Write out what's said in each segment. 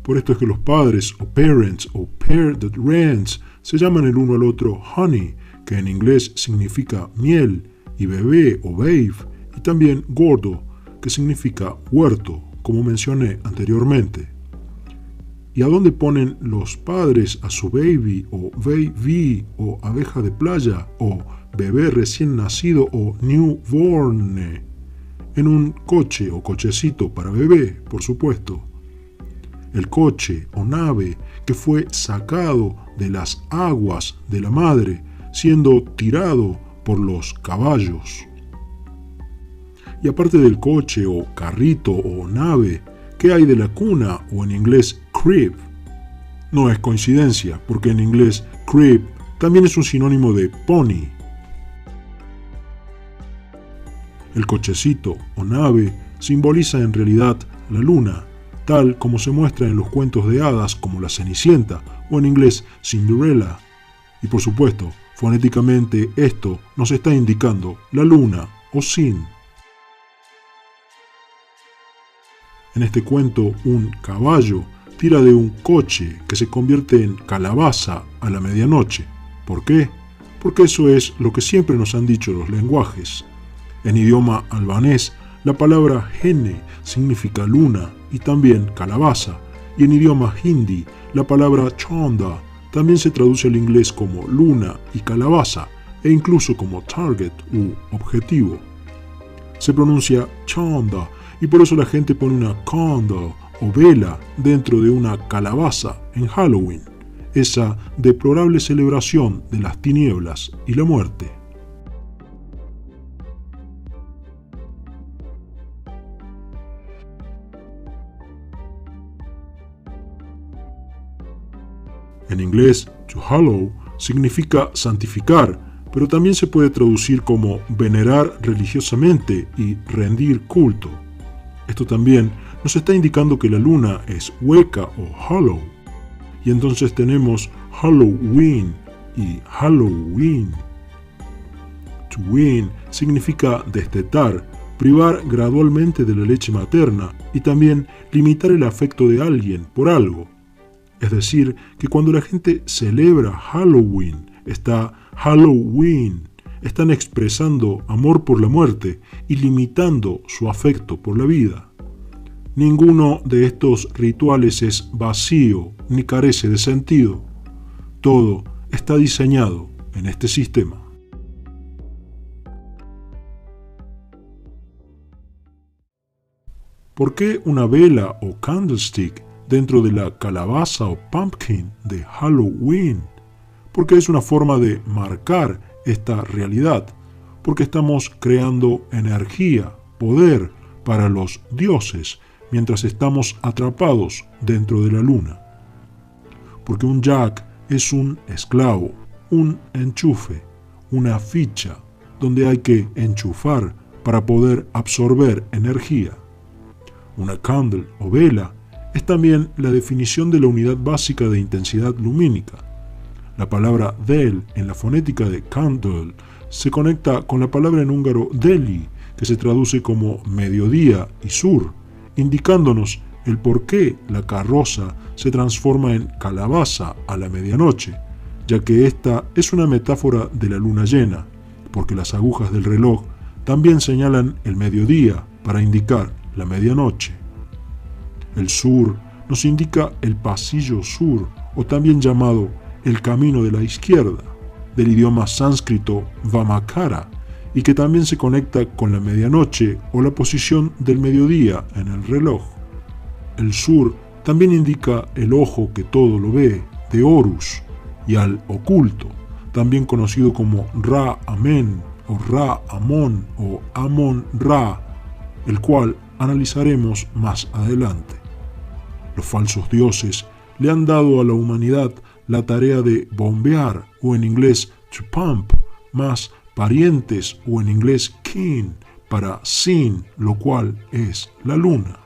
Por esto es que los padres o parents o pair that rents se llaman el uno al otro honey, que en inglés significa miel, y bebé o babe, y también gordo, que significa huerto, como mencioné anteriormente. ¿Y a dónde ponen los padres a su baby o baby o abeja de playa o bebé recién nacido o newborn? En un coche o cochecito para bebé, por supuesto. El coche o nave que fue sacado de las aguas de la madre, siendo tirado por los caballos. Y aparte del coche o carrito o nave, ¿qué hay de la cuna o en inglés crib? No es coincidencia, porque en inglés crib también es un sinónimo de pony. El cochecito o nave simboliza en realidad la luna, tal como se muestra en los cuentos de hadas como la Cenicienta o en inglés Cinderella. Y por supuesto, fonéticamente esto nos está indicando la luna o sin. En este cuento, un caballo tira de un coche que se convierte en calabaza a la medianoche. ¿Por qué? Porque eso es lo que siempre nos han dicho los lenguajes. En idioma albanés, la palabra gene significa luna y también calabaza, y en idioma hindi, la palabra chanda también se traduce al inglés como luna y calabaza, e incluso como target u objetivo. Se pronuncia chanda, y por eso la gente pone una candle o vela dentro de una calabaza en Halloween, esa deplorable celebración de las tinieblas y la muerte. En inglés, to hallow significa santificar, pero también se puede traducir como venerar religiosamente y rendir culto. Esto también nos está indicando que la luna es hueca o hollow. Y entonces tenemos Halloween y Halloween. To wean significa destetar, privar gradualmente de la leche materna y también limitar el afecto de alguien por algo. Es decir, que cuando la gente celebra Halloween, está Halloween, están expresando amor por la muerte y limitando su afecto por la vida. Ninguno de estos rituales es vacío ni carece de sentido. Todo está diseñado en este sistema. ¿Por qué una vela o candlestick dentro de la calabaza o pumpkin de Halloween? Porque es una forma de marcar esta realidad, porque estamos creando energía, poder para los dioses, mientras estamos atrapados dentro de la luna. Porque un jack es un esclavo, un enchufe, una ficha donde hay que enchufar para poder absorber energía. Una candle o vela es también la definición de la unidad básica de intensidad lumínica. La palabra del en la fonética de candle se conecta con la palabra en húngaro deli, que se traduce como mediodía y sur, indicándonos el por qué la carroza se transforma en calabaza a la medianoche, ya que esta es una metáfora de la luna llena, porque las agujas del reloj también señalan el mediodía para indicar la medianoche. El sur nos indica el pasillo sur, o también llamado el camino de la izquierda, del idioma sánscrito Vamakara, y que también se conecta con la medianoche o la posición del mediodía en el reloj. El sur también indica el ojo que todo lo ve, de Horus, y al oculto, también conocido como Ra-Amen, o Ra-Amón, o Amón-Ra, el cual analizaremos más adelante. Los falsos dioses le han dado a la humanidad la tarea de bombear, o en inglés to pump, más parientes, o en inglés kin, para sin, lo cual es la luna.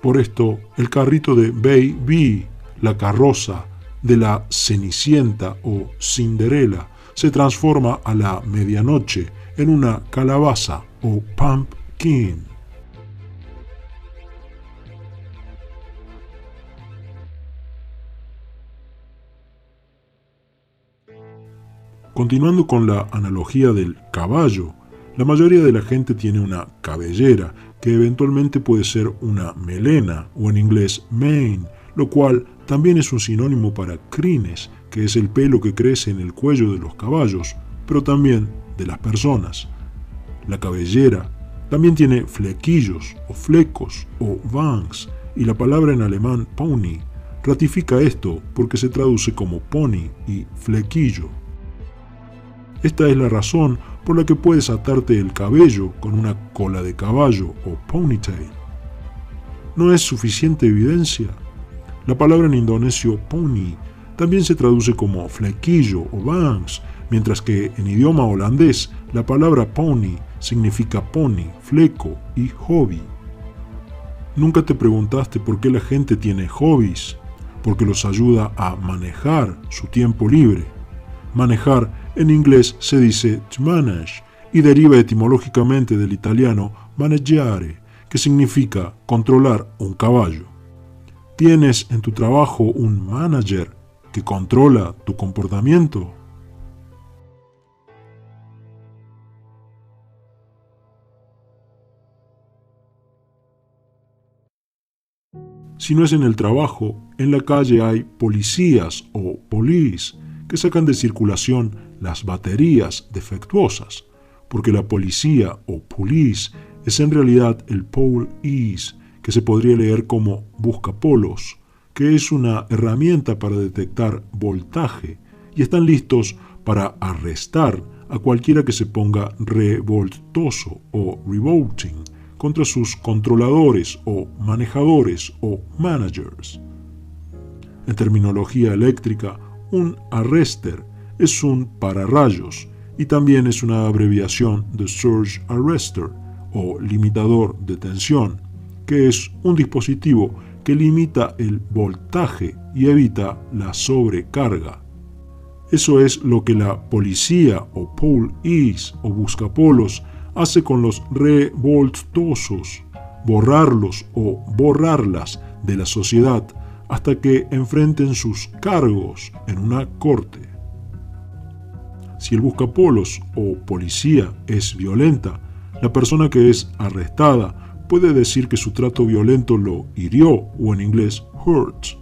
Por esto, el carrito de Baby, la carroza de la Cenicienta o Cinderella, se transforma a la medianoche en una calabaza o pumpkin. Continuando con la analogía del caballo, la mayoría de la gente tiene una cabellera que eventualmente puede ser una melena o en inglés mane, lo cual también es un sinónimo para crines, que es el pelo que crece en el cuello de los caballos, pero también de las personas. La cabellera también tiene flequillos o flecos o bangs, y la palabra en alemán pony ratifica esto porque se traduce como pony y flequillo. Esta es la razón por la que puedes atarte el cabello con una cola de caballo o ponytail. ¿No es suficiente evidencia? La palabra en indonesio pony también se traduce como flequillo o bangs, mientras que en idioma holandés la palabra pony significa pony, fleco y hobby. ¿Nunca te preguntaste por qué la gente tiene hobbies? Porque los ayuda a manejar su tiempo libre. Manejar en inglés se dice to manage y deriva etimológicamente del italiano maneggiare, que significa controlar un caballo. ¿Tienes en tu trabajo un manager que controla tu comportamiento? Si no es en el trabajo, en la calle hay policías o police que sacan de circulación las baterías defectuosas, porque la policía o police es en realidad el police, que se podría leer como buscapolos, que es una herramienta para detectar voltaje, y están listos para arrestar a cualquiera que se ponga revoltoso o revolting contra sus controladores o manejadores o managers. En terminología eléctrica, un arrester es un pararrayos y también es una abreviación de surge arrestor o limitador de tensión, que es un dispositivo que limita el voltaje y evita la sobrecarga. Eso es lo que la policía o police o buscapolos hace con los revoltosos, borrarlos o borrarlas de la sociedad hasta que enfrenten sus cargos en una corte. Si el buscapolos o policía es violenta, la persona que es arrestada puede decir que su trato violento lo hirió o en inglés hurts.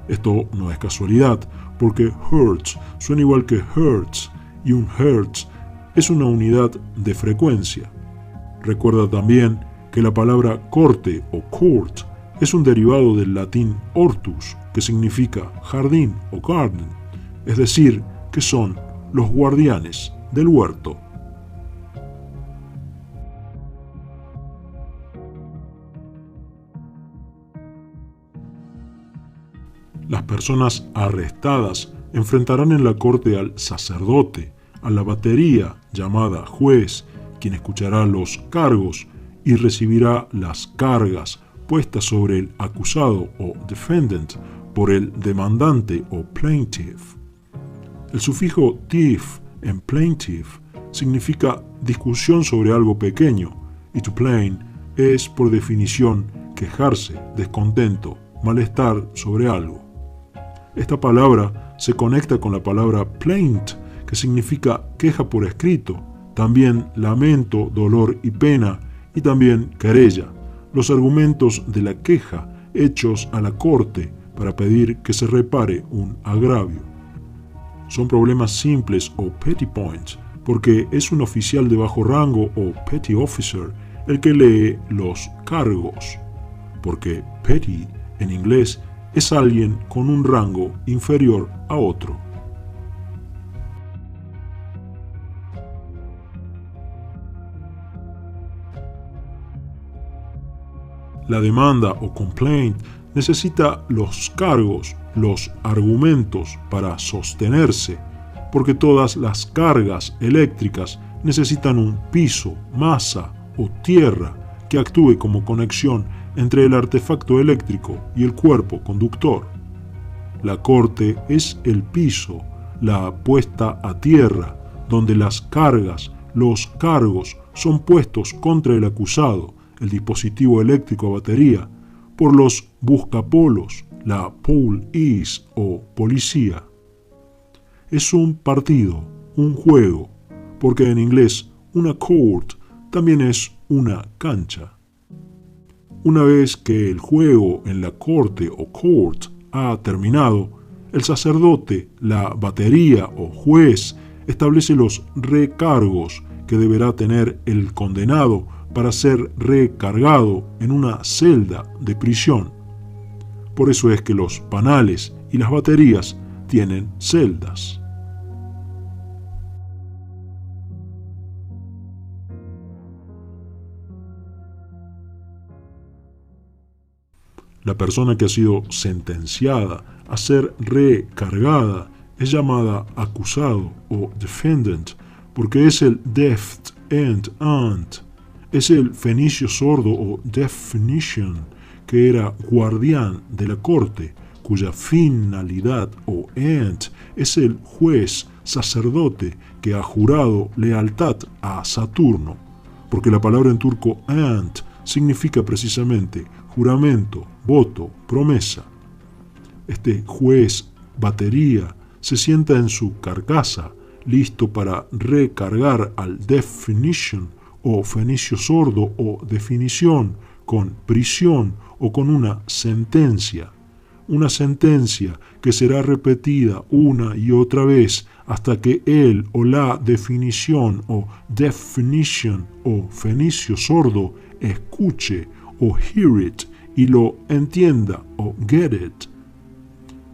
Esto no es casualidad, porque hurts suena igual que hertz y un hertz es una unidad de frecuencia. Recuerda también que la palabra corte o court es un derivado del latín hortus, que significa jardín o garden, es decir, que son los guardianes del huerto. Las personas arrestadas enfrentarán en la corte al sacerdote, a la batería llamada juez, quien escuchará los cargos y recibirá las cargas puestas sobre el acusado o defendant por el demandante o plaintiff. El sufijo "tiff" en plaintiff significa discusión sobre algo pequeño y to plain es por definición quejarse, descontento, malestar sobre algo. Esta palabra se conecta con la palabra plaint, que significa queja por escrito, también lamento, dolor y pena, y también querella, los argumentos de la queja hechos a la corte para pedir que se repare un agravio. Son problemas simples o petty points, porque es un oficial de bajo rango o petty officer el que lee los cargos, porque petty en inglés es alguien con un rango inferior a otro. La demanda o complaint necesita los cargos, los argumentos para sostenerse, porque todas las cargas eléctricas necesitan un piso, masa o tierra que actúe como conexión entre el artefacto eléctrico y el cuerpo conductor. La corte es el piso, la puesta a tierra, donde las cargas, los cargos son puestos contra el acusado, el dispositivo eléctrico a batería, por los buscapolos, la police o policía. Es un partido, un juego, porque en inglés una court también es una cancha. Una vez que el juego en la corte o court ha terminado, el sacerdote, la batería o juez establece los recargos que deberá tener el condenado para ser recargado en una celda de prisión. Por eso es que los panales y las baterías tienen celdas. La persona que ha sido sentenciada a ser recargada es llamada acusado o defendant, porque es el defendant, es el fenicio sordo o definition, que era guardián de la corte, cuya finalidad o end es el juez sacerdote que ha jurado lealtad a Saturno, porque la palabra en turco ant significa precisamente juramento, voto, promesa. Este juez batería se sienta en su carcasa, listo para recargar al definition o fenicio sordo o definición con prisión o con una sentencia que será repetida una y otra vez hasta que él o la definición o definition o fenicio sordo escuche o hear it y lo entienda o get it.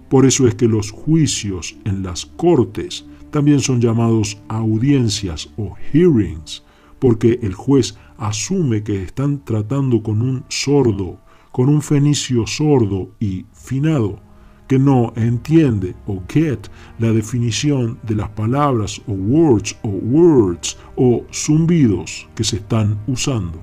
Por eso es que los juicios en las cortes también son llamados audiencias o hearings, porque el juez asume que están tratando con un sordo, con un fenicio sordo y finado, que no entiende o get la definición de las palabras o words o zumbidos que se están usando.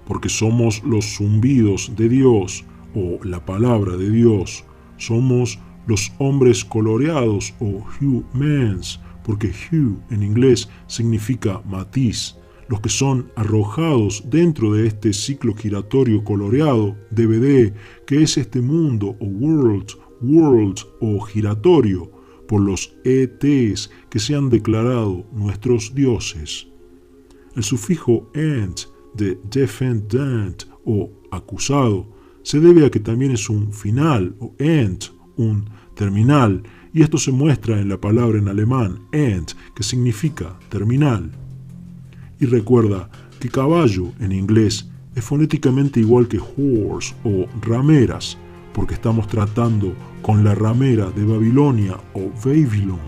Porque somos los zumbidos de Dios o la palabra de Dios. Somos los hombres coloreados o humans, porque hue en inglés significa matiz, los que son arrojados dentro de este ciclo giratorio coloreado, DVD, que es este mundo o world o giratorio, por los ETs que se han declarado nuestros dioses. El sufijo ant de defendant o acusado se debe a que también es un final o end, un terminal, y esto se muestra en la palabra en alemán end, que significa terminal. Y recuerda que caballo en inglés es fonéticamente igual que horse o rameras, porque estamos tratando con la ramera de Babilonia o Babylon.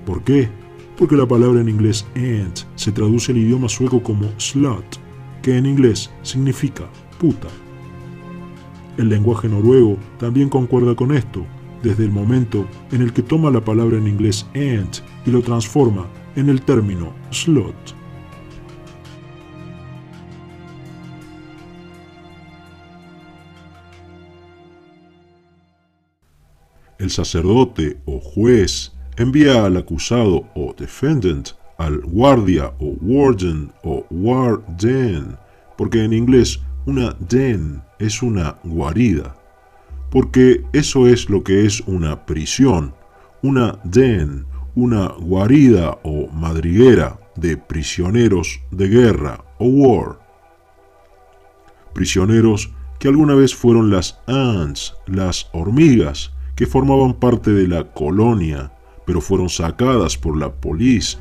¿Por qué? Porque la palabra en inglés ant se traduce al idioma sueco como slut, que en inglés significa puta. El lenguaje noruego también concuerda con esto, desde el momento en el que toma la palabra en inglés ant y lo transforma en el término slut. El sacerdote o juez envía al acusado o defendant al guardia o warden o warden, porque en inglés una den es una guarida, porque eso es lo que es una prisión, una den, una guarida o madriguera de prisioneros de guerra o war. Prisioneros que alguna vez fueron las ants, las hormigas, que formaban parte de la colonia, pero fueron sacadas por la police,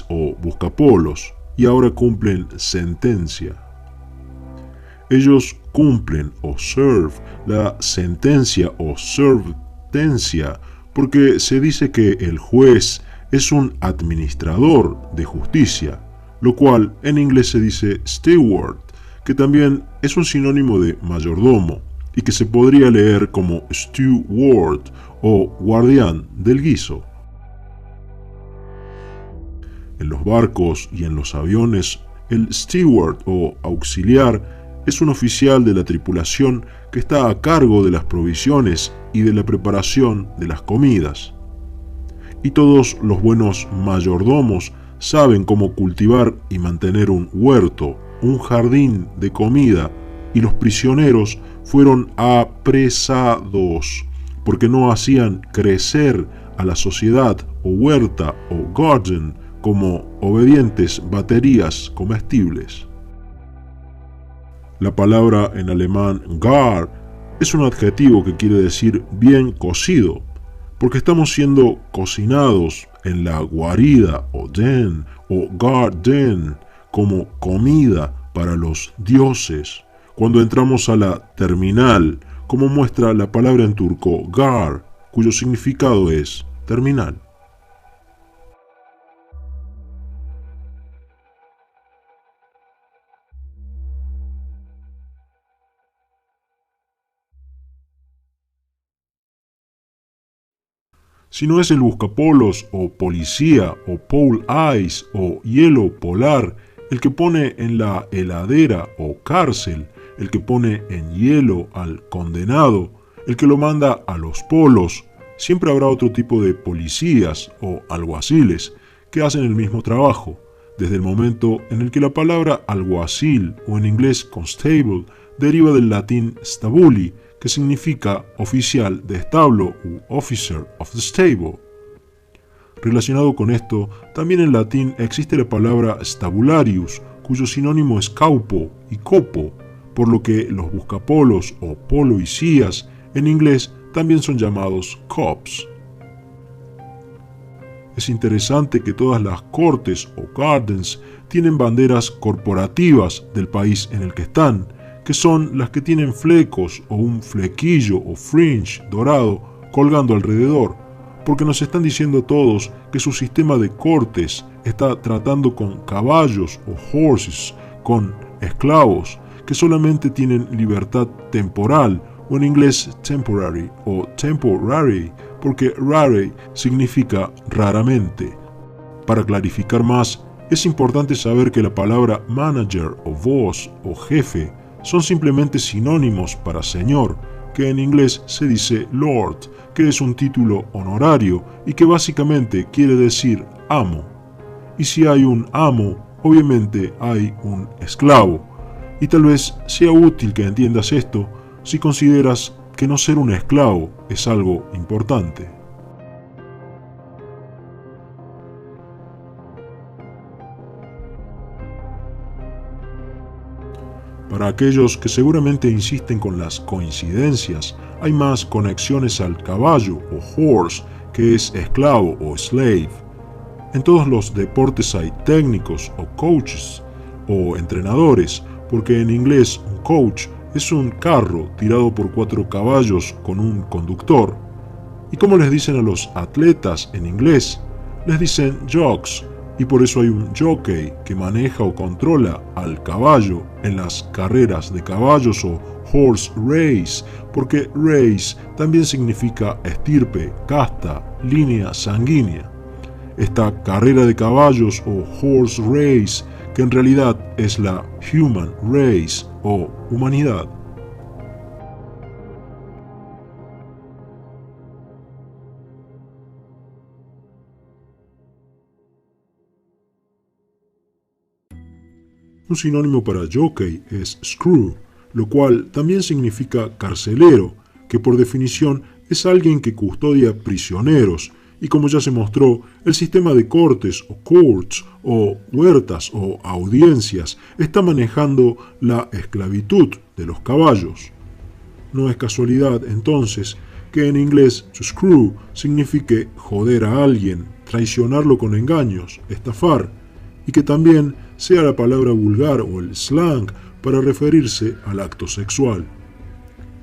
o buscapolos, y ahora cumplen sentencia. Ellos cumplen o serve la sentencia o servetencia porque se dice que el juez es un administrador de justicia, lo cual en inglés se dice steward, que también es un sinónimo de mayordomo y que se podría leer como steward o guardián del guiso. En los barcos y en los aviones, el steward o auxiliar es un oficial de la tripulación que está a cargo de las provisiones y de la preparación de las comidas. Y todos los buenos mayordomos saben cómo cultivar y mantener un huerto, un jardín de comida y los prisioneros fueron apresados porque no hacían crecer a la sociedad o huerta o garden como obedientes baterías comestibles. La palabra en alemán gar es un adjetivo que quiere decir bien cocido, porque estamos siendo cocinados en la guarida o den o garden como comida para los dioses. Cuando entramos a la terminal, como muestra la palabra en turco gar, cuyo significado es terminal. Si no es el buscapolos o policía o pole ice o hielo polar el que pone en la heladera o cárcel, el que pone en hielo al condenado, el que lo manda a los polos, siempre habrá otro tipo de policías o alguaciles que hacen el mismo trabajo, desde el momento en el que la palabra alguacil o en inglés constable deriva del latín stabuli, que significa oficial de establo u officer of the stable. Relacionado con esto, también en latín existe la palabra stabularius, cuyo sinónimo es caupo y copo, por lo que los buscapolos o policías en inglés también son llamados cops. Es interesante que todas las cortes o gardens tienen banderas corporativas del país en el que están, que son las que tienen flecos o un flequillo o fringe dorado colgando alrededor, porque nos están diciendo todos que su sistema de cortes está tratando con caballos o horses, con esclavos, que solamente tienen libertad temporal, o en inglés temporary o temporary, porque rare significa raramente. Para clarificar más, es importante saber que la palabra manager o boss o jefe son simplemente sinónimos para señor, que en inglés se dice lord, que es un título honorario y que básicamente quiere decir amo. Y si hay un amo, obviamente hay un esclavo. Y tal vez sea útil que entiendas esto si consideras que no ser un esclavo es algo importante. Para aquellos que seguramente insisten con las coincidencias, hay más conexiones al caballo o horse, que es esclavo o slave. En todos los deportes hay técnicos o coaches o entrenadores, porque en inglés un coach es un carro tirado por 4 caballos con un conductor. ¿Y cómo les dicen a los atletas en inglés? Les dicen jocks, y por eso hay un jockey que maneja o controla al caballo en las carreras de caballos o horse race, porque race también significa estirpe, casta, línea sanguínea. Esta carrera de caballos o horse race, que en realidad es la human race o humanidad. Un sinónimo para jockey es screw, lo cual también significa carcelero, que por definición es alguien que custodia prisioneros, y como ya se mostró, el sistema de cortes o courts o huertas o audiencias está manejando la esclavitud de los caballos. No es casualidad, entonces, que en inglés to screw signifique joder a alguien, traicionarlo con engaños, estafar, y que también sea la palabra vulgar o el slang para referirse al acto sexual.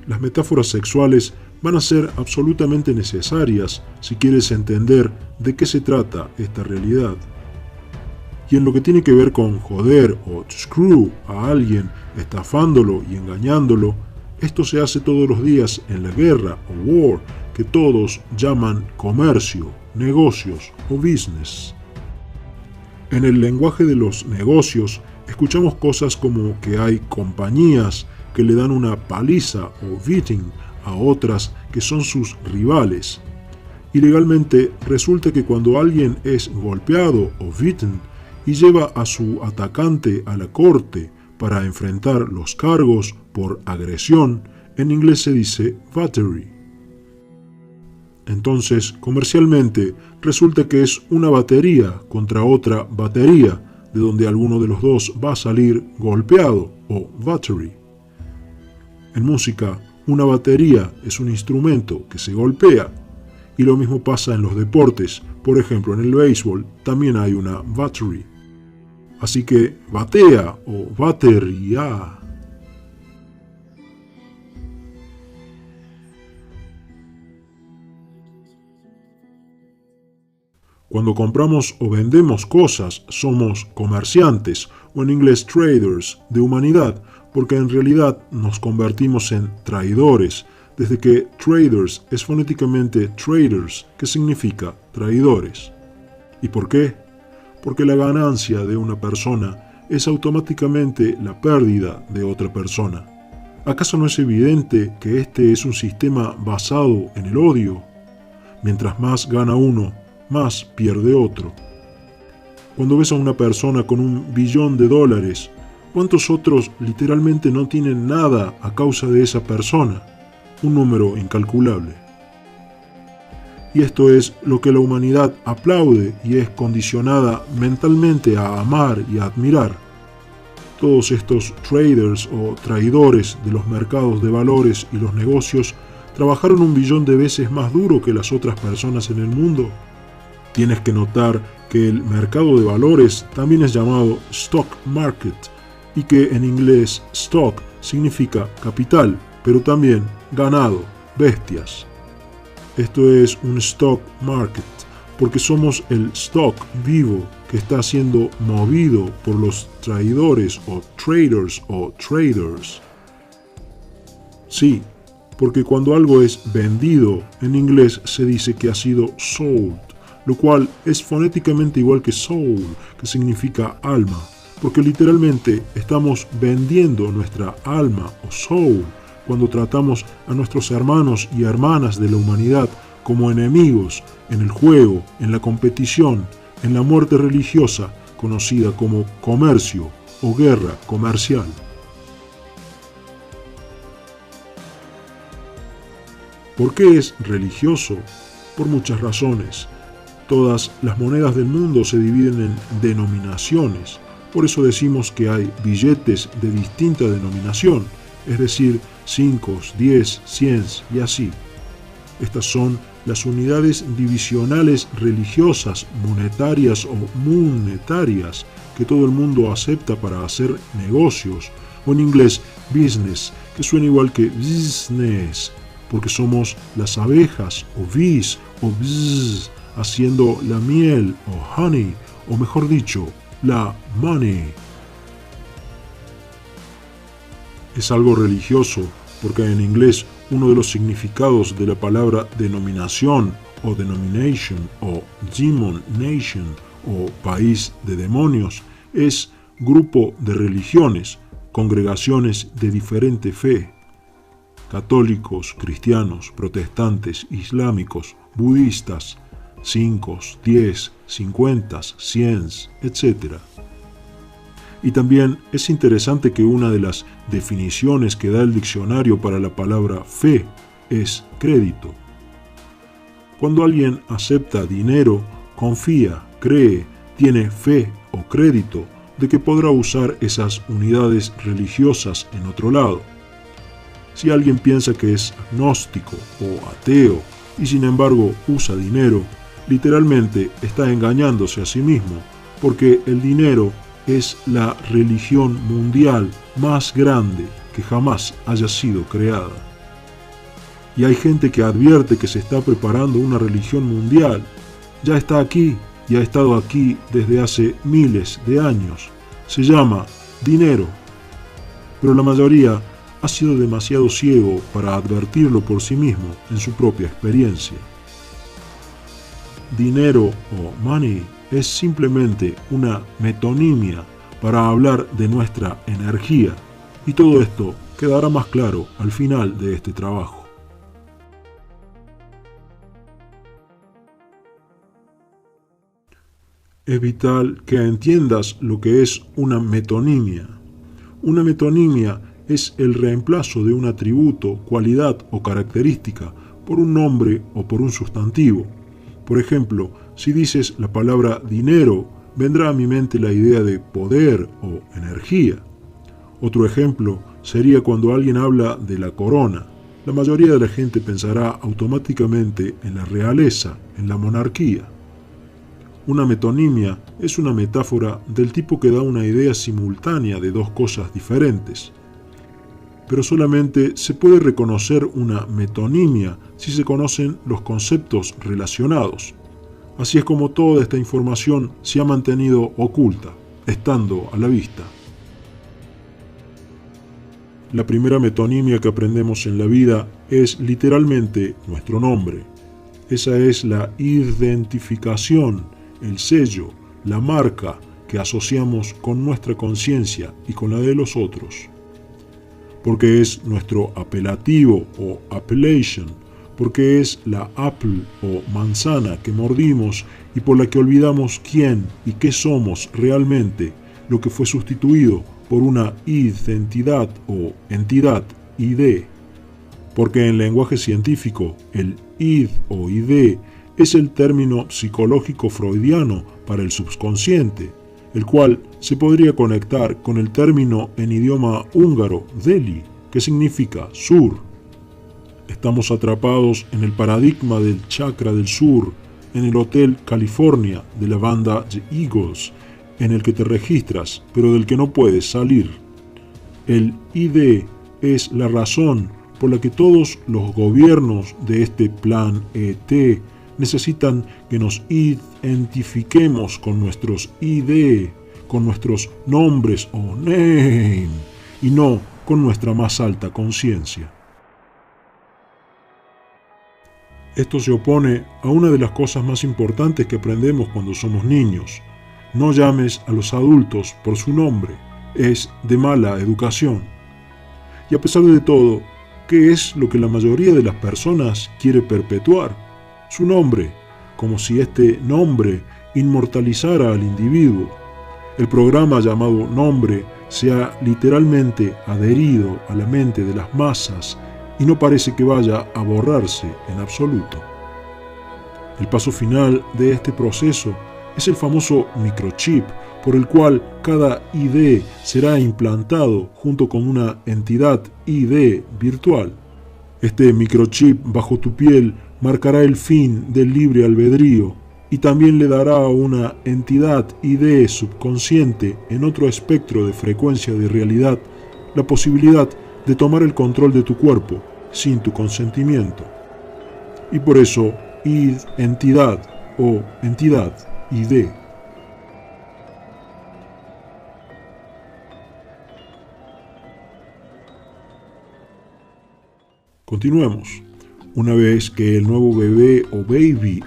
Las metáforas sexuales van a ser absolutamente necesarias si quieres entender de qué se trata esta realidad. Y en lo que tiene que ver con joder o to screw a alguien estafándolo y engañándolo, esto se hace todos los días en la guerra o war, que todos llaman comercio, negocios o business. En el lenguaje de los negocios, escuchamos cosas como que hay compañías que le dan una paliza o beating a otras que son sus rivales. Y legalmente resulta que cuando alguien es golpeado o beaten y lleva a su atacante a la corte para enfrentar los cargos por agresión, en inglés se dice battery. Entonces, comercialmente, resulta que es una batería contra otra batería, de donde alguno de los dos va a salir golpeado, o battery. En música, una batería es un instrumento que se golpea, y lo mismo pasa en los deportes. Por ejemplo, en el béisbol también hay una battery. Así que batea o batería. Cuando compramos o vendemos cosas, somos comerciantes, o en inglés traders, de humanidad, porque en realidad nos convertimos en traidores, desde que traders es fonéticamente traders, que significa traidores. ¿Y por qué? Porque la ganancia de una persona es automáticamente la pérdida de otra persona. ¿Acaso no es evidente que este es un sistema basado en el odio? Mientras más gana uno, más pierde otro. Cuando ves a una persona con $1 billón, ¿cuántos otros literalmente no tienen nada a causa de esa persona? Un número incalculable. Y esto es lo que la humanidad aplaude y es condicionada mentalmente a amar y a admirar. Todos estos traders o traidores de los mercados de valores y los negocios trabajaron 1 billón de veces más duro que las otras personas en el mundo. Tienes que notar que el mercado de valores también es llamado stock market y que en inglés stock significa capital, pero también ganado, bestias. Esto es un stock market porque somos el stock vivo que está siendo movido por los traidores o traders. Sí, porque cuando algo es vendido, en inglés se dice que ha sido sold, lo cual es fonéticamente igual que soul, que significa alma, porque literalmente estamos vendiendo nuestra alma o soul cuando tratamos a nuestros hermanos y hermanas de la humanidad como enemigos en el juego, en la competición, en la muerte religiosa, conocida como comercio o guerra comercial. ¿Por qué es religioso? Por muchas razones. Todas las monedas del mundo se dividen en denominaciones. Por eso decimos que hay billetes de distinta denominación, es decir, 5, 10, 100 y así. Estas son las unidades divisionales religiosas, monetarias o monetarias que todo el mundo acepta para hacer negocios, o en inglés business, que suena igual que business, porque somos las abejas o bees o bzz, haciendo la miel o honey, o mejor dicho, la money. Es algo religioso porque en inglés uno de los significados de la palabra denominación o denomination o demon nation o país de demonios es grupo de religiones, congregaciones de diferente fe. Católicos, cristianos, protestantes, islámicos, budistas, 5, 10, 50, 100, etc. Y también es interesante que una de las definiciones que da el diccionario para la palabra fe es crédito. Cuando alguien acepta dinero, confía, cree, tiene fe o crédito de que podrá usar esas unidades religiosas en otro lado. Si alguien piensa que es agnóstico o ateo y sin embargo usa dinero, literalmente está engañándose a sí mismo, porque el dinero es la religión mundial más grande que jamás haya sido creada. Y hay gente que advierte que se está preparando una religión mundial. Ya está aquí y ha estado aquí desde hace miles de años. Se llama dinero. Pero la mayoría ha sido demasiado ciego para advertirlo por sí mismo en su propia experiencia. Dinero o money es simplemente una metonimia para hablar de nuestra energía, y todo esto quedará más claro al final de este trabajo. Es vital que entiendas lo que es una metonimia. Una metonimia es el reemplazo de un atributo, cualidad o característica por un nombre o por un sustantivo. Por ejemplo, si dices la palabra dinero, vendrá a mi mente la idea de poder o energía. Otro ejemplo sería cuando alguien habla de la corona. La mayoría de la gente pensará automáticamente en la realeza, en la monarquía. Una metonimia es una metáfora del tipo que da una idea simultánea de dos cosas diferentes. Pero solamente se puede reconocer una metonimia si se conocen los conceptos relacionados. Así es como toda esta información se ha mantenido oculta, estando a la vista. La primera metonimia que aprendemos en la vida es literalmente nuestro nombre. Esa es la identificación, el sello, la marca que asociamos con nuestra conciencia y con la de los otros. Porque es nuestro apelativo o appellation, porque es la apple o manzana que mordimos y por la que olvidamos quién y qué somos realmente, lo que fue sustituido por una identidad o entidad, ID. Porque en lenguaje científico, el id o ID es el término psicológico freudiano para el subconsciente, el cual se podría conectar con el término en idioma húngaro, deli, que significa sur. Estamos atrapados en el paradigma del chakra del sur, en el Hotel California de la banda The Eagles, en el que te registras, pero del que no puedes salir. El ID es la razón por la que todos los gobiernos de este plan ET necesitan que nos identifiquemos con nuestros ID, con nuestros nombres o name, y no con nuestra más alta conciencia. Esto se opone a una de las cosas más importantes que aprendemos cuando somos niños. No llames a los adultos por su nombre, es de mala educación. Y a pesar de todo, ¿qué es lo que la mayoría de las personas quiere perpetuar? Su nombre, como si este nombre inmortalizara al individuo. El programa llamado nombre se ha literalmente adherido a la mente de las masas y no parece que vaya a borrarse en absoluto. El paso final de este proceso es el famoso microchip, por el cual cada ID será implantado junto con una entidad ID virtual. Este microchip bajo tu piel marcará el fin del libre albedrío y también le dará a una entidad ID subconsciente en otro espectro de frecuencia de realidad la posibilidad de tomar el control de tu cuerpo sin tu consentimiento. Y por eso, entidad o entidad ID. Continuemos. Una vez que el nuevo bebé o baby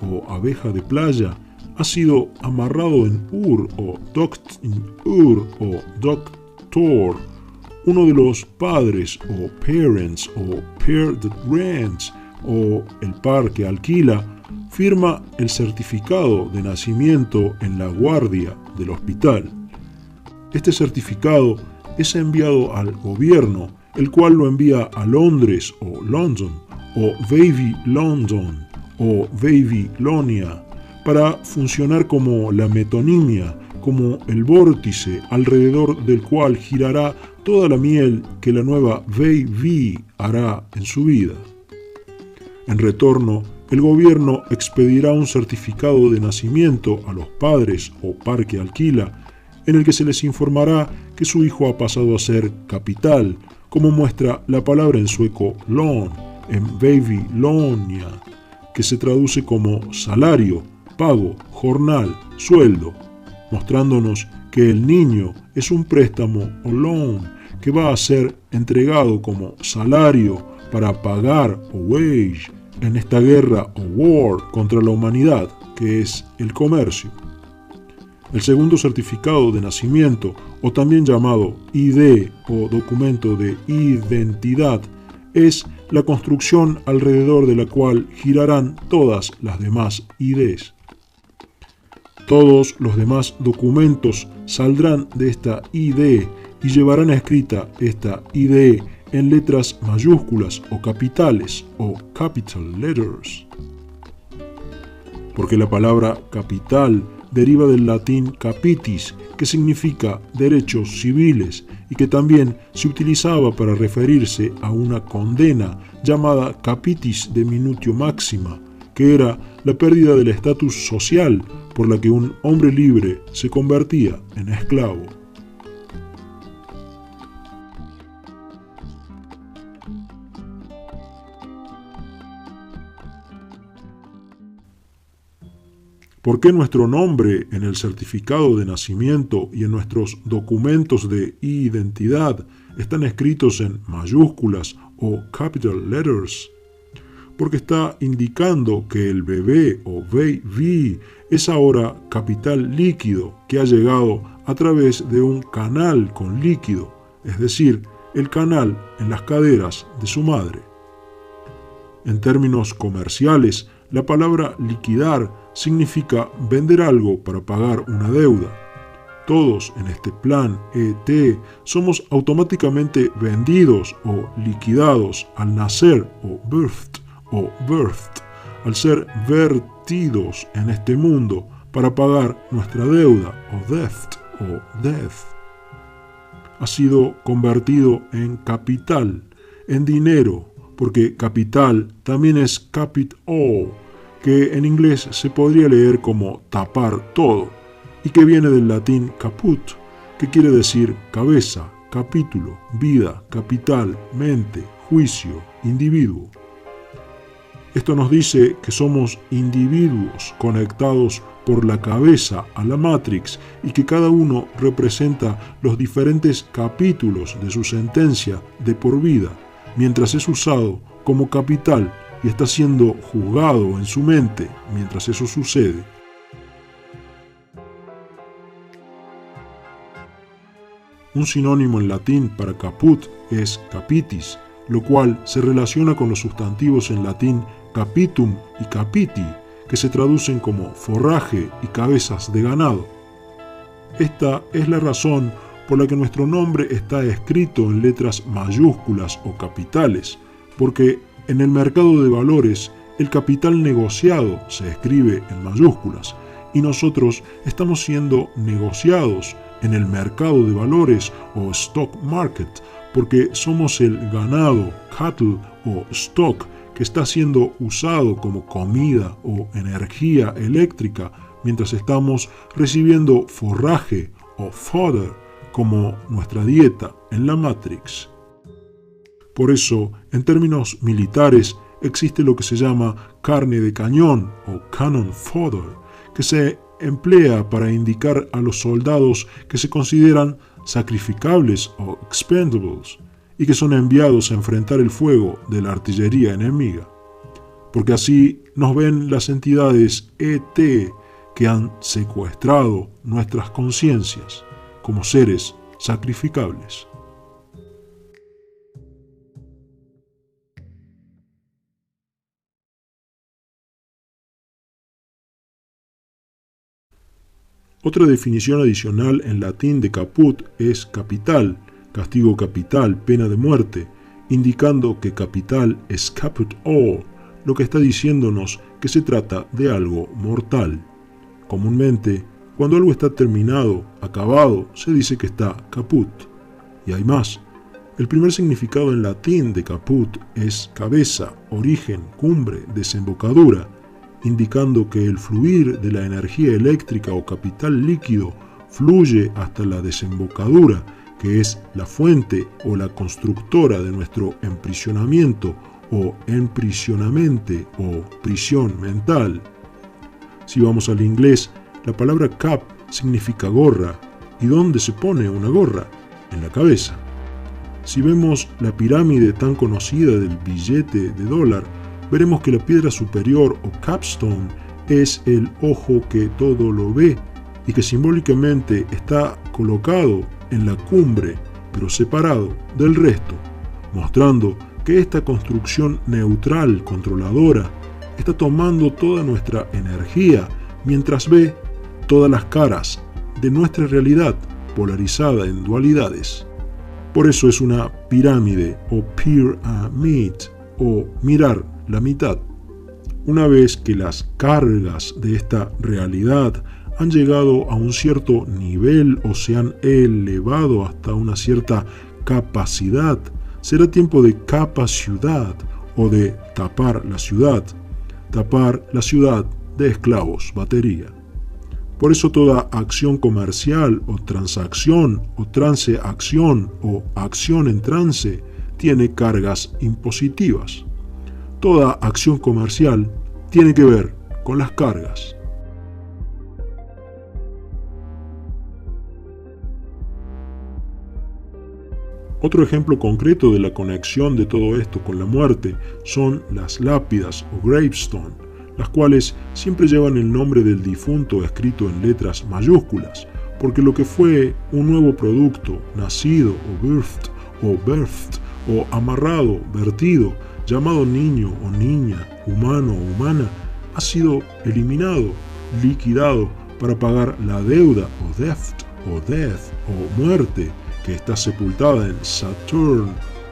o abeja de playa ha sido amarrado en Ur o docked in Ur o doctor, uno de los padres o parents o pair that rents o el par que alquila firma el certificado de nacimiento en la guardia del hospital. Este certificado es enviado al gobierno, el cual lo envía a Londres o London o Baby London o Babylonia para funcionar como la metonimia, como el vórtice alrededor del cual girará toda la miel que la nueva baby hará en su vida. En retorno, el gobierno expedirá un certificado de nacimiento a los padres o par que alquila, en el que se les informará que su hijo ha pasado a ser capital, como muestra la palabra en sueco lön, en Babylonia, que se traduce como salario, pago, jornal, sueldo, mostrándonos que el niño es un préstamo o loan que va a ser entregado como salario para pagar o wage en esta guerra o war contra la humanidad, que es el comercio. El segundo certificado de nacimiento, o también llamado ID o documento de identidad, es la construcción alrededor de la cual girarán todas las demás IDs. Todos los demás documentos saldrán de esta ID y llevarán escrita esta ID en letras mayúsculas o capitales o capital letters. Porque la palabra capital deriva del latín capitis, que significa derechos civiles y que también se utilizaba para referirse a una condena llamada capitis de minutio maxima, que era la pérdida del estatus social por la que un hombre libre se convertía en esclavo. ¿Por qué nuestro nombre en el certificado de nacimiento y en nuestros documentos de identidad están escritos en mayúsculas o capital letters? Porque está indicando que el bebé o baby es ahora capital líquido que ha llegado a través de un canal con líquido, es decir, el canal en las caderas de su madre. En términos comerciales, la palabra liquidar significa vender algo para pagar una deuda. Todos en este plan ET somos automáticamente vendidos o liquidados al nacer o birthed, al ser vertidos en este mundo para pagar nuestra deuda o death. Ha sido convertido en capital, en dinero, porque capital también es capital, que en inglés se podría leer como tapar todo, y que viene del latín caput, que quiere decir cabeza, capítulo, vida, capital, mente, juicio, individuo. Esto nos dice que somos individuos conectados por la cabeza a la Matrix y que cada uno representa los diferentes capítulos de su sentencia de por vida, mientras es usado como capital y está siendo juzgado en su mente mientras eso sucede. Un sinónimo en latín para caput es capitis, lo cual se relaciona con los sustantivos en latín capitum y capiti, que se traducen como forraje y cabezas de ganado. Esta es la razón por la que nuestro nombre está escrito en letras mayúsculas o capitales, porque en el mercado de valores el capital negociado se escribe en mayúsculas y nosotros estamos siendo negociados en el mercado de valores o stock market, porque somos el ganado, cattle o stock, que está siendo usado como comida o energía eléctrica, mientras estamos recibiendo forraje o fodder como nuestra dieta en la Matrix. Por eso, en términos militares, existe lo que se llama carne de cañón o cannon fodder, que se emplea para indicar a los soldados que se consideran sacrificables o expendables y que son enviados a enfrentar el fuego de la artillería enemiga. Porque así nos ven las entidades ET que han secuestrado nuestras conciencias como seres sacrificables. Otra definición adicional en latín de caput es capital, castigo capital, pena de muerte, indicando que capital es caput all, lo que está diciéndonos que se trata de algo mortal. Comúnmente, cuando algo está terminado, acabado, se dice que está caput. Y hay más. El primer significado en latín de caput es cabeza, origen, cumbre, desembocadura, indicando que el fluir de la energía eléctrica o capital líquido fluye hasta la desembocadura, que es la fuente o la constructora de nuestro emprisionamiento o emprisionamente o prisión mental. Si vamos al inglés, la palabra cap significa gorra. ¿Y dónde se pone una gorra? En la cabeza. Si vemos la pirámide tan conocida del billete de dólar, veremos que la piedra superior o capstone es el ojo que todo lo ve y que simbólicamente está colocado en la cumbre, pero separado del resto, mostrando que esta construcción neutral, controladora, está tomando toda nuestra energía mientras ve todas las caras de nuestra realidad polarizada en dualidades. Por eso es una pirámide o pyramid o mirar la mitad. Una vez que las cargas de esta realidad han llegado a un cierto nivel o se han elevado hasta una cierta capacidad, será tiempo de capacidad o de tapar la ciudad de esclavos, batería. Por eso toda acción comercial o transacción o transeacción o acción en trance tiene cargas impositivas. Toda acción comercial tiene que ver con las cargas. Otro ejemplo concreto de la conexión de todo esto con la muerte son las lápidas o gravestone, las cuales siempre llevan el nombre del difunto escrito en letras mayúsculas, porque lo que fue un nuevo producto, nacido o birthed o amarrado, vertido, llamado niño o niña, humano o humana, ha sido eliminado, liquidado para pagar la deuda o death o muerte que está sepultada en Saturn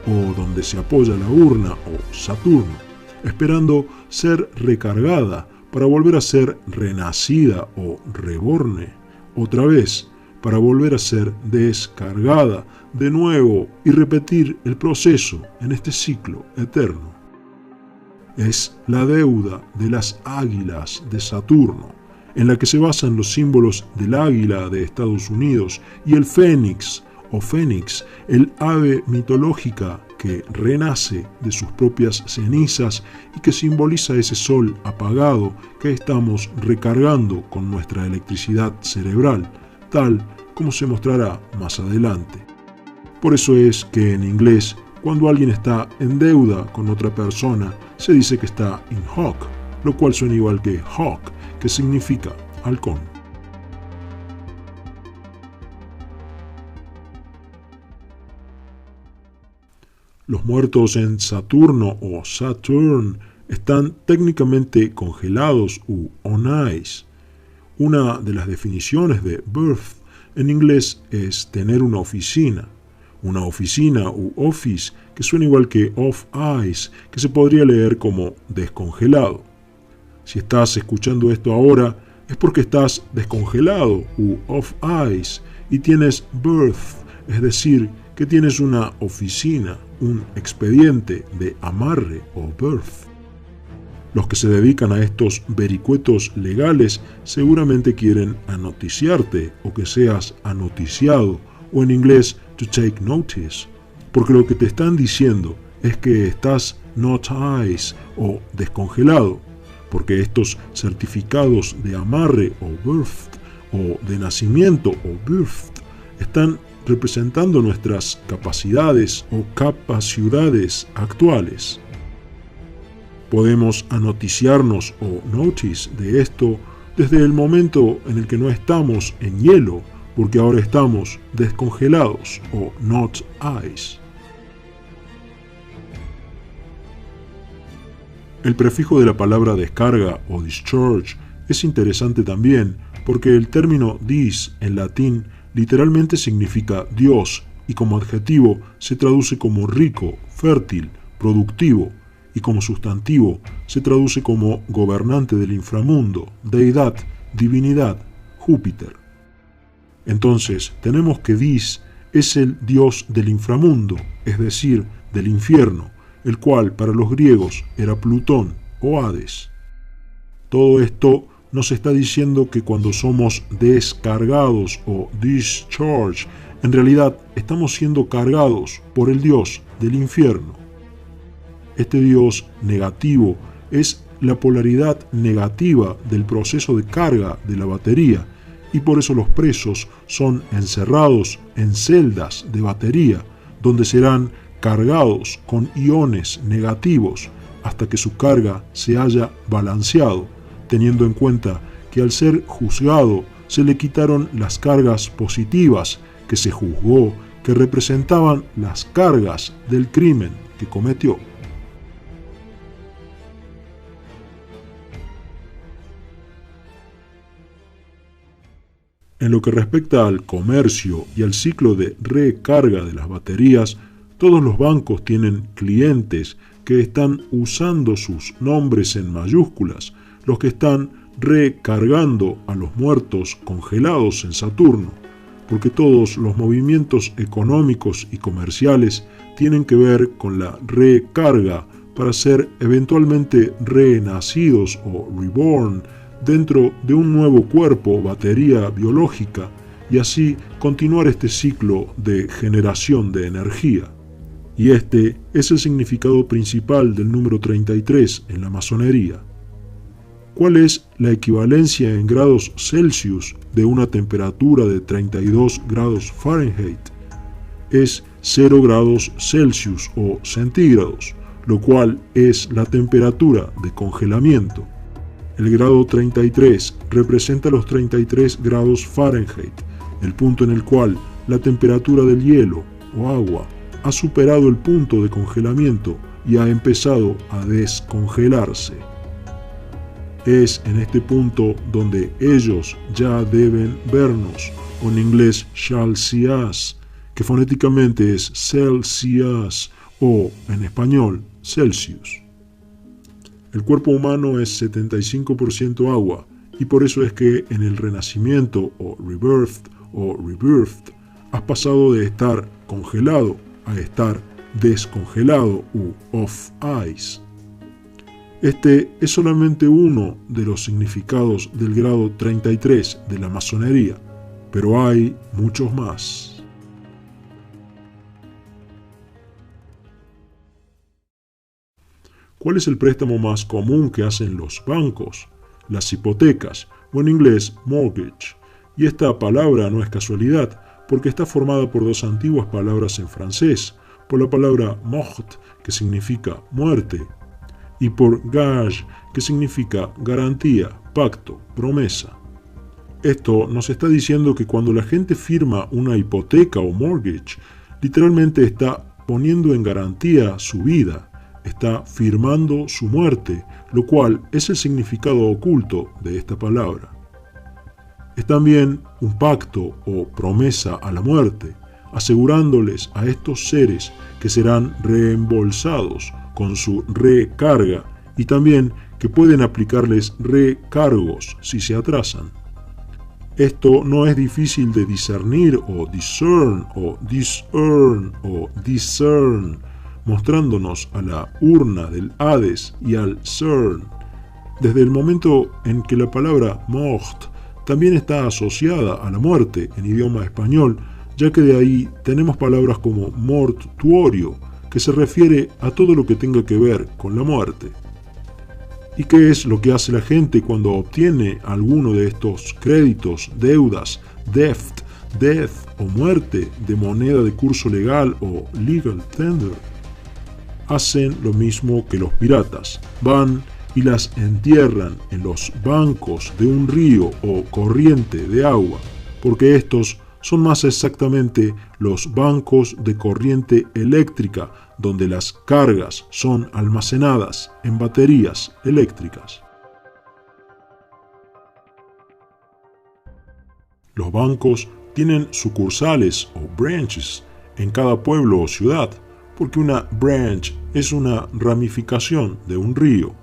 o donde se apoya la urna o Saturno, esperando ser recargada para volver a ser renacida o reborne, otra vez para volver a ser descargada de nuevo y repetir el proceso en este ciclo eterno. Es la deuda de las águilas de Saturno, en la que se basan los símbolos del águila de Estados Unidos y el fénix o fénix, el ave mitológica que renace de sus propias cenizas y que simboliza ese sol apagado que estamos recargando con nuestra electricidad cerebral, tal como se mostrará más adelante. Por eso es que en inglés, cuando alguien está en deuda con otra persona, se dice que está in hock, lo cual suena igual que hawk, que significa halcón. Los muertos en Saturno o Saturn están técnicamente congelados u on ice. Una de las definiciones de birth en inglés es tener una oficina u office, que suena igual que off ice, que se podría leer como descongelado. Si estás escuchando esto ahora, es porque estás descongelado u off ice y tienes birth, es decir, que tienes una oficina, un expediente de amarre o birth. Los que se dedican a estos vericuetos legales seguramente quieren anoticiarte o que seas anoticiado, o en inglés to take notice, porque lo que te están diciendo es que estás not ice o descongelado, porque estos certificados de amarre o birth o de nacimiento o birth están representando nuestras capacidades o capacidades actuales. Podemos anoticiarnos o notice de esto desde el momento en el que no estamos en hielo, porque ahora estamos descongelados o not ice. El prefijo de la palabra descarga o discharge es interesante también porque el término dis en latín literalmente significa Dios y como adjetivo se traduce como rico, fértil, productivo y como sustantivo se traduce como gobernante del inframundo, deidad, divinidad, Júpiter. Entonces tenemos que Dis es el dios del inframundo, es decir, del infierno, el cual para los griegos era Plutón o Hades. Todo esto nos está diciendo que cuando somos descargados o discharged, en realidad estamos siendo cargados por el dios del infierno. Este dios negativo es la polaridad negativa del proceso de carga de la batería y por eso los presos son encerrados en celdas de batería donde serán cargados con iones negativos hasta que su carga se haya balanceado, teniendo en cuenta que al ser juzgado se le quitaron las cargas positivas que se juzgó que representaban las cargas del crimen que cometió. En lo que respecta al comercio y al ciclo de recarga de las baterías, todos los bancos tienen clientes que están usando sus nombres en mayúsculas, los que están recargando a los muertos congelados en Saturno, porque todos los movimientos económicos y comerciales tienen que ver con la recarga para ser eventualmente renacidos o reborn dentro de un nuevo cuerpo o batería biológica y así continuar este ciclo de generación de energía. Y este es el significado principal del número 33 en la masonería. ¿Cuál es la equivalencia en grados Celsius de una temperatura de 32 grados Fahrenheit? Es 0 grados Celsius o centígrados, lo cual es la temperatura de congelamiento. El grado 33 representa los 33 grados Fahrenheit, el punto en el cual la temperatura del hielo o agua ha superado el punto de congelamiento y ha empezado a descongelarse. Es en este punto donde ellos ya deben vernos, o en inglés Celsius, que fonéticamente es Celsius, o en español Celsius. El cuerpo humano es 75% agua, y por eso es que en el renacimiento o rebirth has pasado de estar congelado a estar descongelado u off ice. Este es solamente uno de los significados del grado 33 de la masonería, pero hay muchos más. ¿Cuál es el préstamo más común que hacen los bancos? Las hipotecas, o en inglés mortgage. Y esta palabra no es casualidad, porque está formada por dos antiguas palabras en francés, por la palabra mort, que significa muerte, y por gage, que significa garantía, pacto, promesa. Esto nos está diciendo que cuando la gente firma una hipoteca o mortgage, literalmente está poniendo en garantía su vida, está firmando su muerte, lo cual es el significado oculto de esta palabra. Es también un pacto o promesa a la muerte, asegurándoles a estos seres que serán reembolsados con su recarga y también que pueden aplicarles recargos si se atrasan. Esto no es difícil de discernir o discern o discern o discern, mostrándonos a la urna del Hades y al CERN, desde el momento en que la palabra mort también está asociada a la muerte en idioma español, ya que de ahí tenemos palabras como mortuorio, que se refiere a todo lo que tenga que ver con la muerte. ¿Y qué es lo que hace la gente cuando obtiene alguno de estos créditos, deudas, death o muerte de moneda de curso legal o legal tender? Hacen lo mismo que los piratas, van y las entierran en los bancos de un río o corriente de agua, porque estos son más exactamente los bancos de corriente eléctrica, donde las cargas son almacenadas en baterías eléctricas. Los bancos tienen sucursales o branches en cada pueblo o ciudad, porque una branch es una ramificación de un río.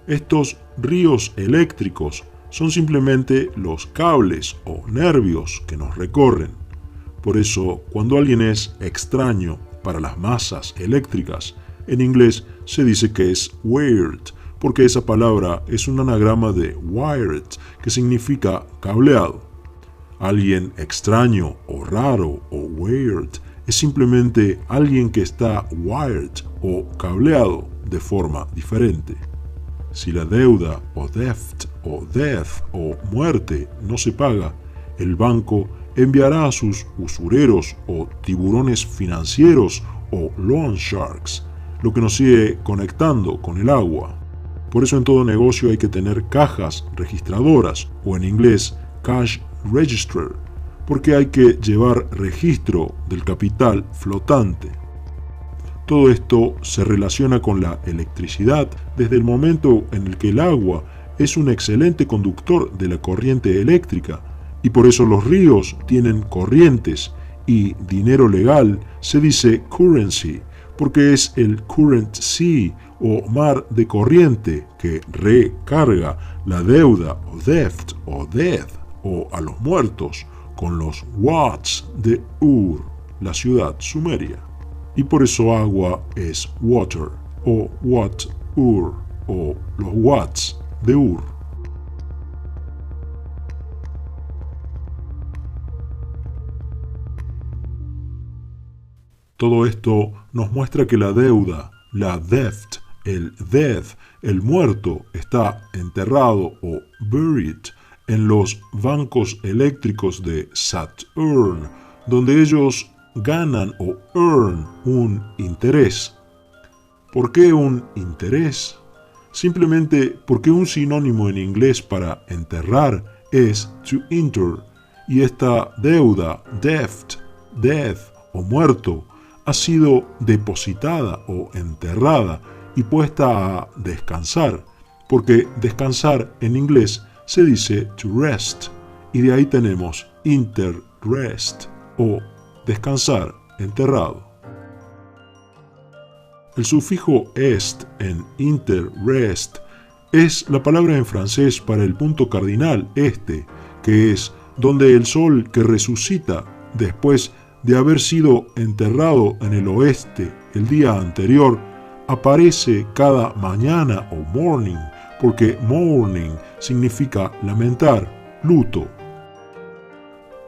Estos ríos eléctricos son simplemente los cables o nervios que nos recorren. Por eso, cuando alguien es extraño para las masas eléctricas, en inglés se dice que es weird, porque esa palabra es un anagrama de wired, que significa cableado. Alguien extraño o raro o weird es simplemente alguien que está wired o cableado de forma diferente. Si la deuda o debt o muerte no se paga, el banco enviará a sus usureros o tiburones financieros o loan sharks, lo que nos sigue conectando con el agua. Por eso en todo negocio hay que tener cajas registradoras o en inglés cash register, porque hay que llevar registro del capital flotante. Todo esto se relaciona con la electricidad desde el momento en el que el agua es un excelente conductor de la corriente eléctrica Y por eso los ríos tienen corrientes y dinero legal se dice currency, porque es el current sea o mar de corriente que recarga la deuda o debt o death o a los muertos con los watts de Ur, la ciudad sumeria. Y por eso agua es water o wat Ur o los watts de Ur. Todo esto nos muestra que la deuda, la debt, el death, el muerto, está enterrado o buried en los bancos eléctricos de Saturn, donde ellos ganan o earn un interés. ¿Por qué un interés? Simplemente porque un sinónimo en inglés para enterrar es to inter, y esta deuda, debt, death o muerto, ha sido depositada o enterrada y puesta a descansar, porque descansar en inglés se dice to rest, y de ahí tenemos interrest o descansar enterrado. El sufijo est en interrest es la palabra en francés para el punto cardinal este, que es donde el sol que resucita después de haber sido enterrado en el oeste el día anterior, aparece cada mañana o morning, porque morning significa lamentar, luto.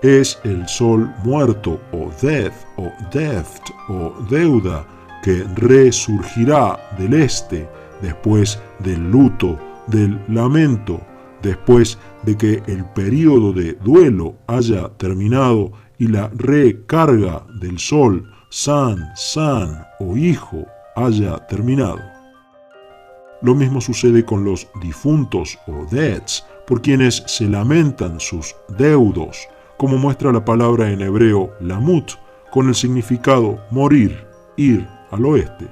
Es el sol muerto o death o debt o deuda que resurgirá del este después del luto, del lamento, después de que el período de duelo haya terminado y la recarga del sol, sun o hijo, haya terminado. Lo mismo sucede con los difuntos o deads, por quienes se lamentan sus deudos, como muestra la palabra en hebreo lamut, con el significado morir, ir al oeste.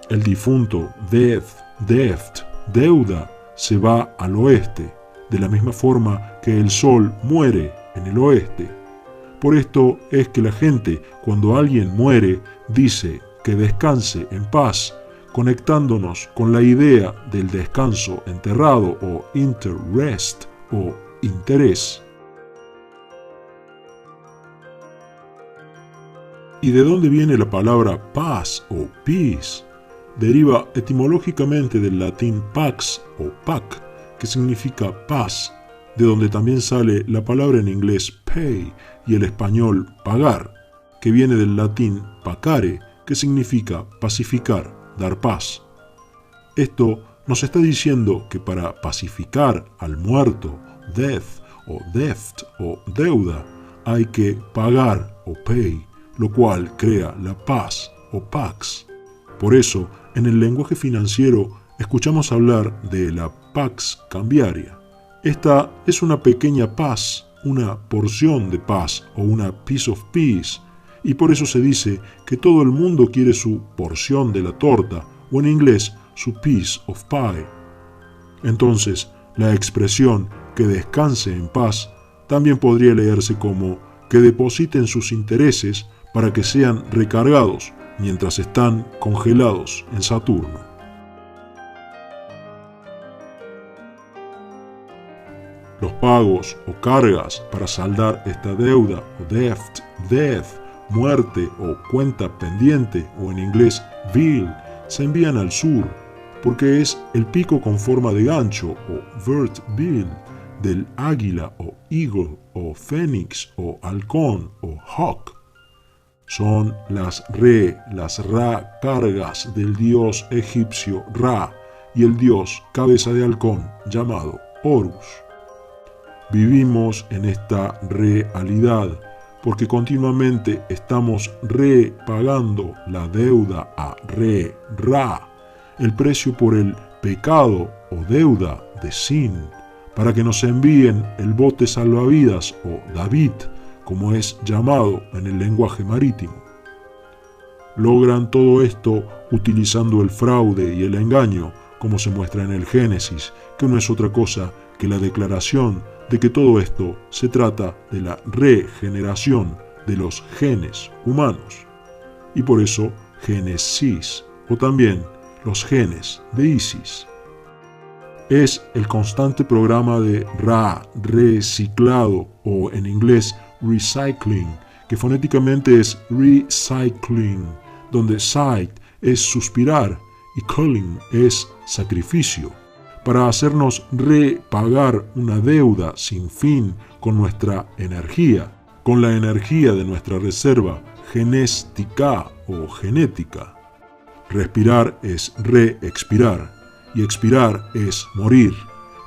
El difunto, death, deft, deuda, se va al oeste, de la misma forma que el sol muere en el oeste. Por esto es que la gente, cuando alguien muere, dice que descanse en paz, conectándonos con la idea del descanso enterrado o interrest o interés. ¿Y de dónde viene la palabra paz o peace? Deriva etimológicamente del latín pax o pac, que significa paz, de donde también sale la palabra en inglés pay y el español pagar, que viene del latín pacare, que significa pacificar, dar paz. Esto nos está diciendo que para pacificar al muerto, death o deft o deuda, hay que pagar o pay, lo cual crea la paz o pax. Por eso, en el lenguaje financiero, escuchamos hablar de la pax cambiaria. Esta es una pequeña paz, una porción de paz o una piece of peace, y por eso se dice que todo el mundo quiere su porción de la torta, o en inglés, su piece of pie. Entonces, la expresión que descanse en paz también podría leerse como que depositen sus intereses para que sean recargados mientras están congelados en Saturno. Los pagos o cargas para saldar esta deuda o deft, death, muerte o cuenta pendiente o en inglés bill se envían al sur porque es el pico con forma de gancho o vert bill del águila o eagle o fénix o halcón o hawk. Son las Ra cargas del dios egipcio Ra y el dios cabeza de halcón llamado Horus. Vivimos en esta realidad porque continuamente estamos repagando la deuda a Ra, el precio por el pecado o deuda de Sin, para que nos envíen el bote salvavidas o David, como es llamado en el lenguaje marítimo. Logran todo esto utilizando el fraude y el engaño, como se muestra en el Génesis, que no es otra cosa que la declaración de que todo esto se trata de la regeneración de los genes humanos, y por eso Génesis, o también los genes de Isis. Es el constante programa de reciclado, o en inglés recycling, que fonéticamente es recycling, donde sight es suspirar y calling es sacrificio, para hacernos repagar una deuda sin fin con nuestra energía, con la energía de nuestra reserva genética o genética. Respirar es re-expirar, y expirar es morir,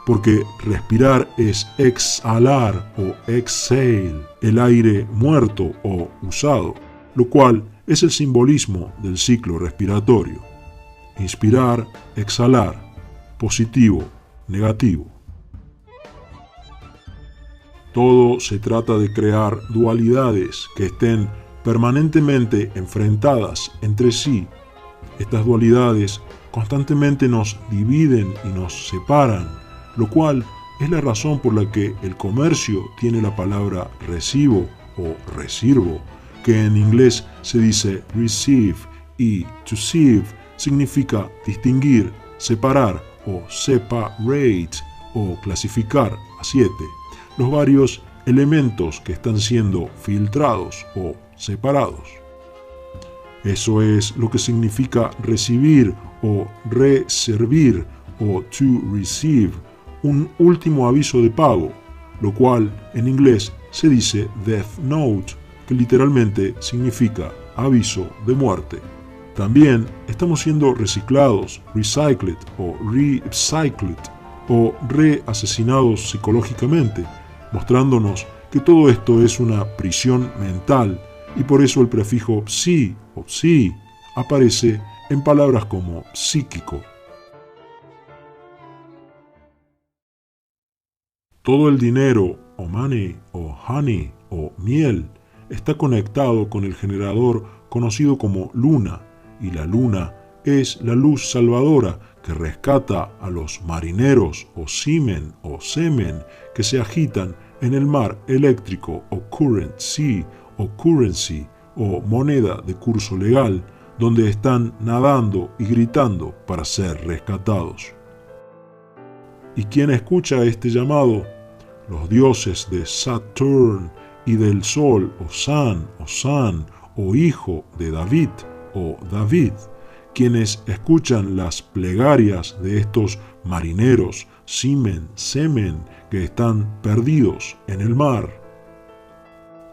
porque respirar es exhalar o exhale el aire muerto o usado, lo cual es el simbolismo del ciclo respiratorio. Inspirar, exhalar, positivo, negativo. Todo se trata de crear dualidades que estén permanentemente enfrentadas entre sí. Estas dualidades constantemente nos dividen y nos separan, lo cual es la razón por la que el comercio tiene la palabra recibo o resirvo, que en inglés se dice receive, y to sieve significa distinguir, separar o separate o clasificar a 7 los varios elementos que están siendo filtrados o separados. Eso es lo que significa recibir o reservir o to receive, un último aviso de pago, lo cual en inglés se dice death note, que literalmente significa aviso de muerte. También estamos siendo reciclados, recycled o recycled, o reasesinados psicológicamente, mostrándonos que todo esto es una prisión mental, y por eso el prefijo psi o psi aparece en palabras como psíquico. Todo el dinero, o money, o honey, o miel, está conectado con el generador conocido como luna, y la luna es la luz salvadora que rescata a los marineros, o semen, que se agitan en el mar eléctrico, o current sea, o currency, o moneda de curso legal, donde están nadando y gritando para ser rescatados. ¿Y quién escucha este llamado? Los dioses de Saturn y del Sol, o San, o hijo de David, o David, quienes escuchan las plegarias de estos marineros, semen, que están perdidos en el mar.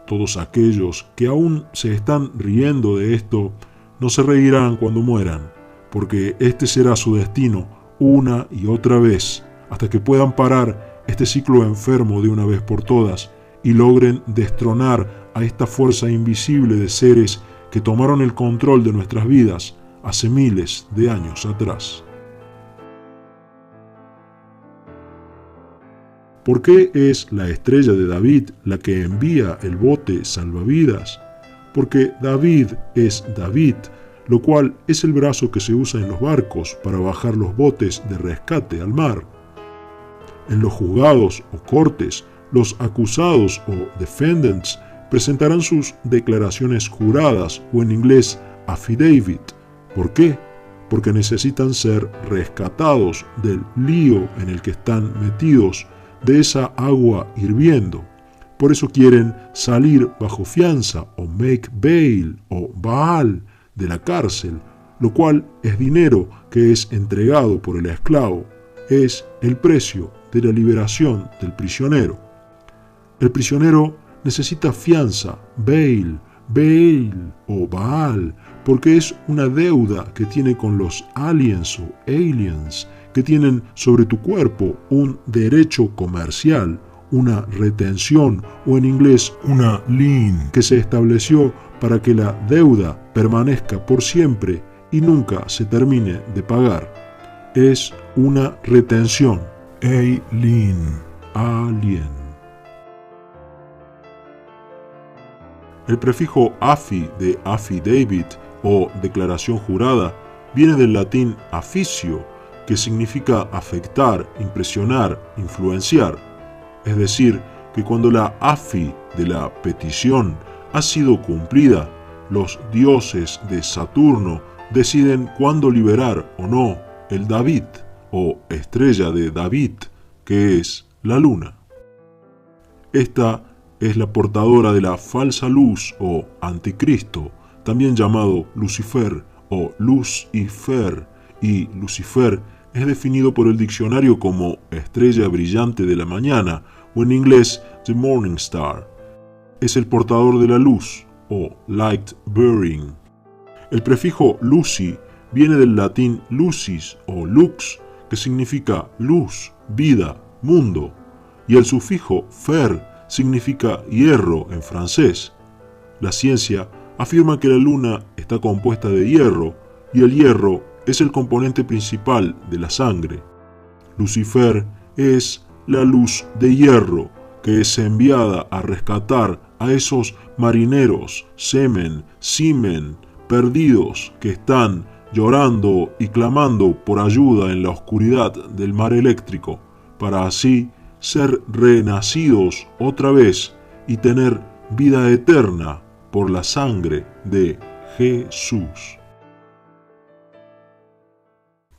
Todos aquellos que aún se están riendo de esto, no se reirán cuando mueran, porque este será su destino una y otra vez, hasta que puedan parar este ciclo enfermo de una vez por todas y logren destronar a esta fuerza invisible de seres que tomaron el control de nuestras vidas hace miles de años atrás. ¿Por qué es la estrella de David la que envía el bote salvavidas? Porque David es David, lo cual es el brazo que se usa en los barcos para bajar los botes de rescate al mar. En los juzgados o cortes, los acusados o defendants presentarán sus declaraciones juradas, o en inglés affidavit. ¿Por qué? Porque necesitan ser rescatados del lío en el que están metidos, de esa agua hirviendo. Por eso quieren salir bajo fianza, o make bail, o baal, de la cárcel, lo cual es dinero que es entregado por el esclavo. Es el precio de la liberación del prisionero. El prisionero necesita fianza, bail o baal, porque es una deuda que tiene con los aliens o aliens, que tienen sobre tu cuerpo un derecho comercial, una retención, o en inglés una lien, que se estableció para que la deuda permanezca por siempre y nunca se termine de pagar. Es una retención, alien. El prefijo affi de affidavit o declaración jurada viene del latín afficio, que significa afectar, impresionar, influenciar. Es decir, que cuando la afi de la petición ha sido cumplida, los dioses de Saturno deciden cuándo liberar o no el David o estrella de David, que es la luna. Esta es la portadora de la falsa luz o anticristo, también llamado Lucifer o Luz-y-Fer, y Lucifer es definido por el diccionario como estrella brillante de la mañana, o en inglés The Morning Star. Es el portador de la luz, o light bearing. El prefijo Luci viene del latín lucis o lux, que significa luz, vida, mundo, y el sufijo fer significa hierro en francés. La ciencia afirma que la luna está compuesta de hierro, y el hierro es el componente principal de la sangre. Lucifer es la luz de hierro que es enviada a rescatar a esos marineros, semen, perdidos que están llorando y clamando por ayuda en la oscuridad del mar eléctrico, para así ser renacidos otra vez y tener vida eterna por la sangre de Jesús.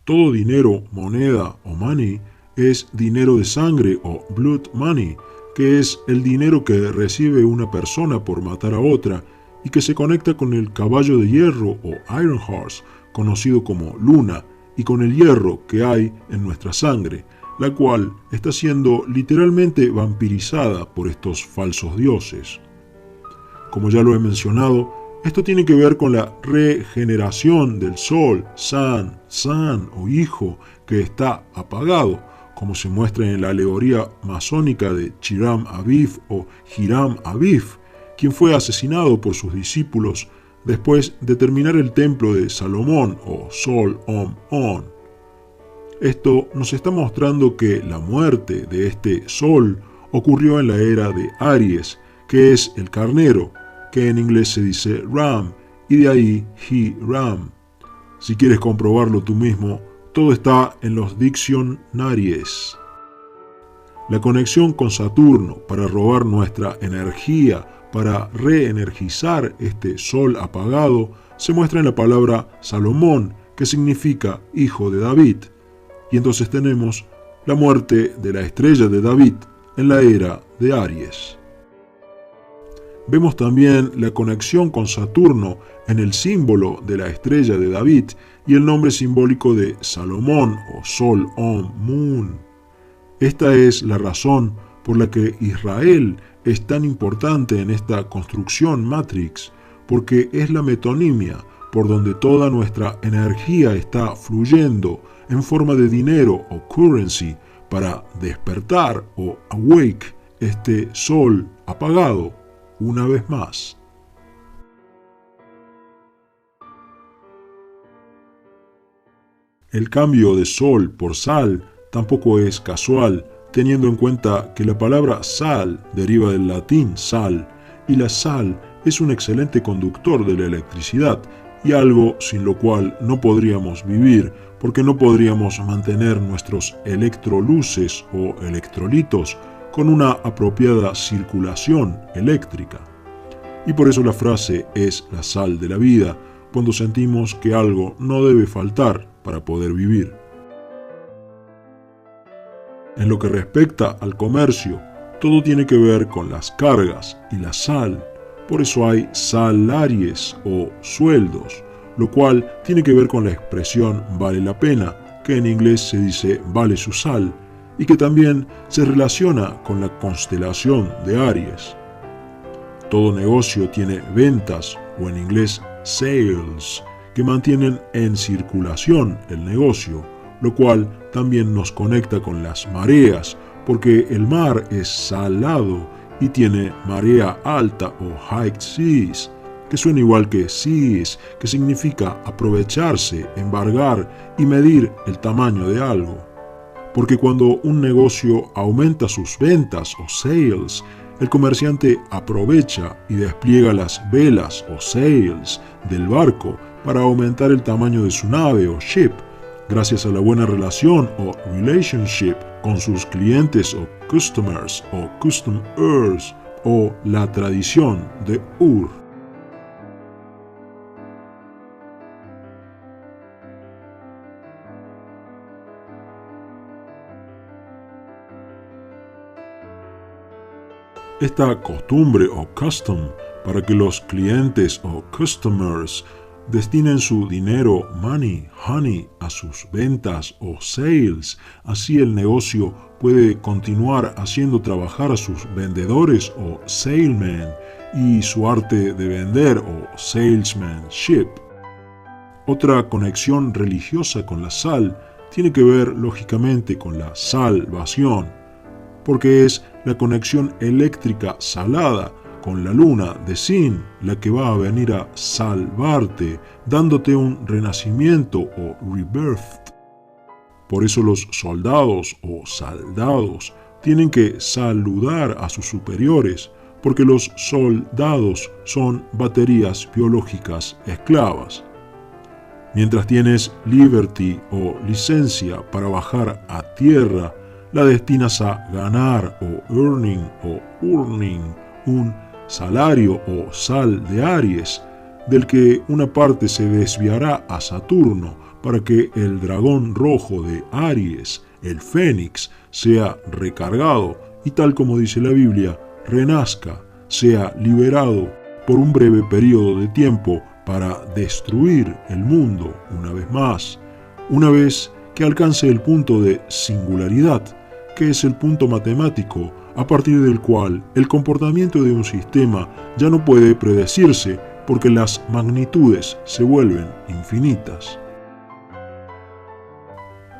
Todo dinero, moneda o money es dinero de sangre o blood money, que es el dinero que recibe una persona por matar a otra y que se conecta con el caballo de hierro o Iron Horse, conocido como luna, y con el hierro que hay en nuestra sangre, la cual está siendo literalmente vampirizada por estos falsos dioses. Como ya lo he mencionado, esto tiene que ver con la regeneración del sol, San o hijo, que está apagado, como se muestra en la alegoría masónica de Hiram Aviv o Hiram Aviv, quien fue asesinado por sus discípulos después de terminar el templo de Salomón o Sol On. Esto nos está mostrando que la muerte de este sol ocurrió en la era de Aries, que es el carnero, que en inglés se dice Ram, y de ahí Hiram. Si quieres comprobarlo tú mismo, todo está en los diccionarios. La conexión con Saturno para robar nuestra energía, para reenergizar este sol apagado, se muestra en la palabra Salomón, que significa hijo de David. Y entonces tenemos la muerte de la estrella de David en la era de Aries. Vemos también la conexión con Saturno en el símbolo de la estrella de David y el nombre simbólico de Salomón o Sol On Moon. Esta es la razón por la que Israel es tan importante en esta construcción Matrix, porque es la metonimia por donde toda nuestra energía está fluyendo en forma de dinero o currency para despertar o awake este sol apagado una vez más. El cambio de sol por sal tampoco es casual, teniendo en cuenta que la palabra sal deriva del latín sal, y la sal es un excelente conductor de la electricidad, y algo sin lo cual no podríamos vivir, porque no podríamos mantener nuestros electroluces o electrolitos con una apropiada circulación eléctrica. Y por eso la frase es la sal de la vida, cuando sentimos que algo no debe faltar para poder vivir. En lo que respecta al comercio, todo tiene que ver con las cargas y la sal. Por eso hay salarios o sueldos, lo cual tiene que ver con la expresión vale la pena, que en inglés se dice vale su sal, y que también se relaciona con la constelación de Aries. Todo negocio tiene ventas, o en inglés sales, que mantienen en circulación el negocio, lo cual también nos conecta con las mareas, porque el mar es salado y tiene marea alta o high seas, que suena igual que seas, que significa aprovecharse, embargar y medir el tamaño de algo. Porque cuando un negocio aumenta sus ventas o sales, el comerciante aprovecha y despliega las velas o sails del barco para aumentar el tamaño de su nave o ship, gracias a la buena relación o relationship con sus clientes o customers o customers o la tradición de Ur. Esta costumbre o custom para que los clientes o customers destinen su dinero, money, honey, a sus ventas o sales. Así el negocio puede continuar haciendo trabajar a sus vendedores o salesmen y su arte de vender o salesmanship. Otra conexión religiosa con la sal tiene que ver lógicamente con la salvación, porque es la conexión eléctrica salada con la luna de Sin, la que va a venir a salvarte, dándote un renacimiento o rebirth. Por eso los soldados o saldados tienen que saludar a sus superiores, porque los soldados son baterías biológicas esclavas. Mientras tienes liberty o licencia para bajar a tierra, la destinas a ganar o earning un salario o sal de Aries, del que una parte se desviará a Saturno para que el dragón rojo de Aries, el Fénix, sea recargado y, tal como dice la Biblia, renazca, sea liberado por un breve periodo de tiempo para destruir el mundo una vez más, una vez que alcance el punto de singularidad, que es el punto matemático a partir del cual el comportamiento de un sistema ya no puede predecirse porque las magnitudes se vuelven infinitas.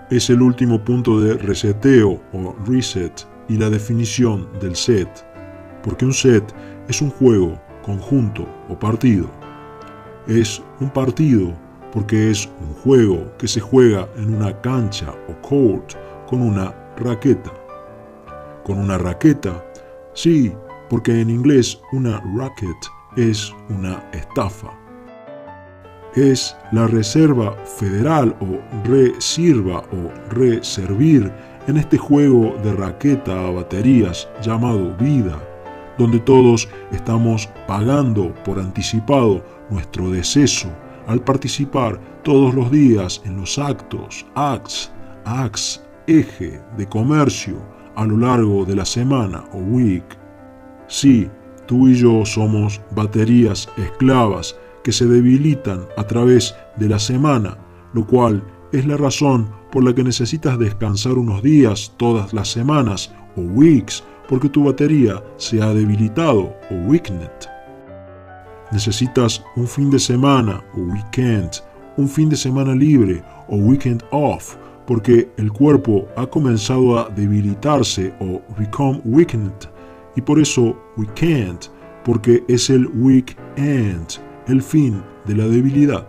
Es el último punto de reseteo o reset y la definición del set, porque un set es un juego, conjunto o partido. Es un partido porque es un juego que se juega en una cancha o court con una raqueta. Con una raqueta, sí, porque en inglés una racket es una estafa. Es la reserva federal o resirva o reservir en este juego de raqueta a baterías llamado vida, donde todos estamos pagando por anticipado nuestro deceso al participar todos los días en los actos, eje de comercio a lo largo de la semana o week. Sí, tú y yo somos baterías esclavas que se debilitan a través de la semana, lo cual es la razón por la que necesitas descansar unos días todas las semanas o weeks, porque tu batería se ha debilitado o weakened. Necesitas un fin de semana o weekend, un fin de semana libre o weekend off, porque el cuerpo ha comenzado a debilitarse o become weakened, y por eso weekend, porque es el weekend, el fin de la debilidad.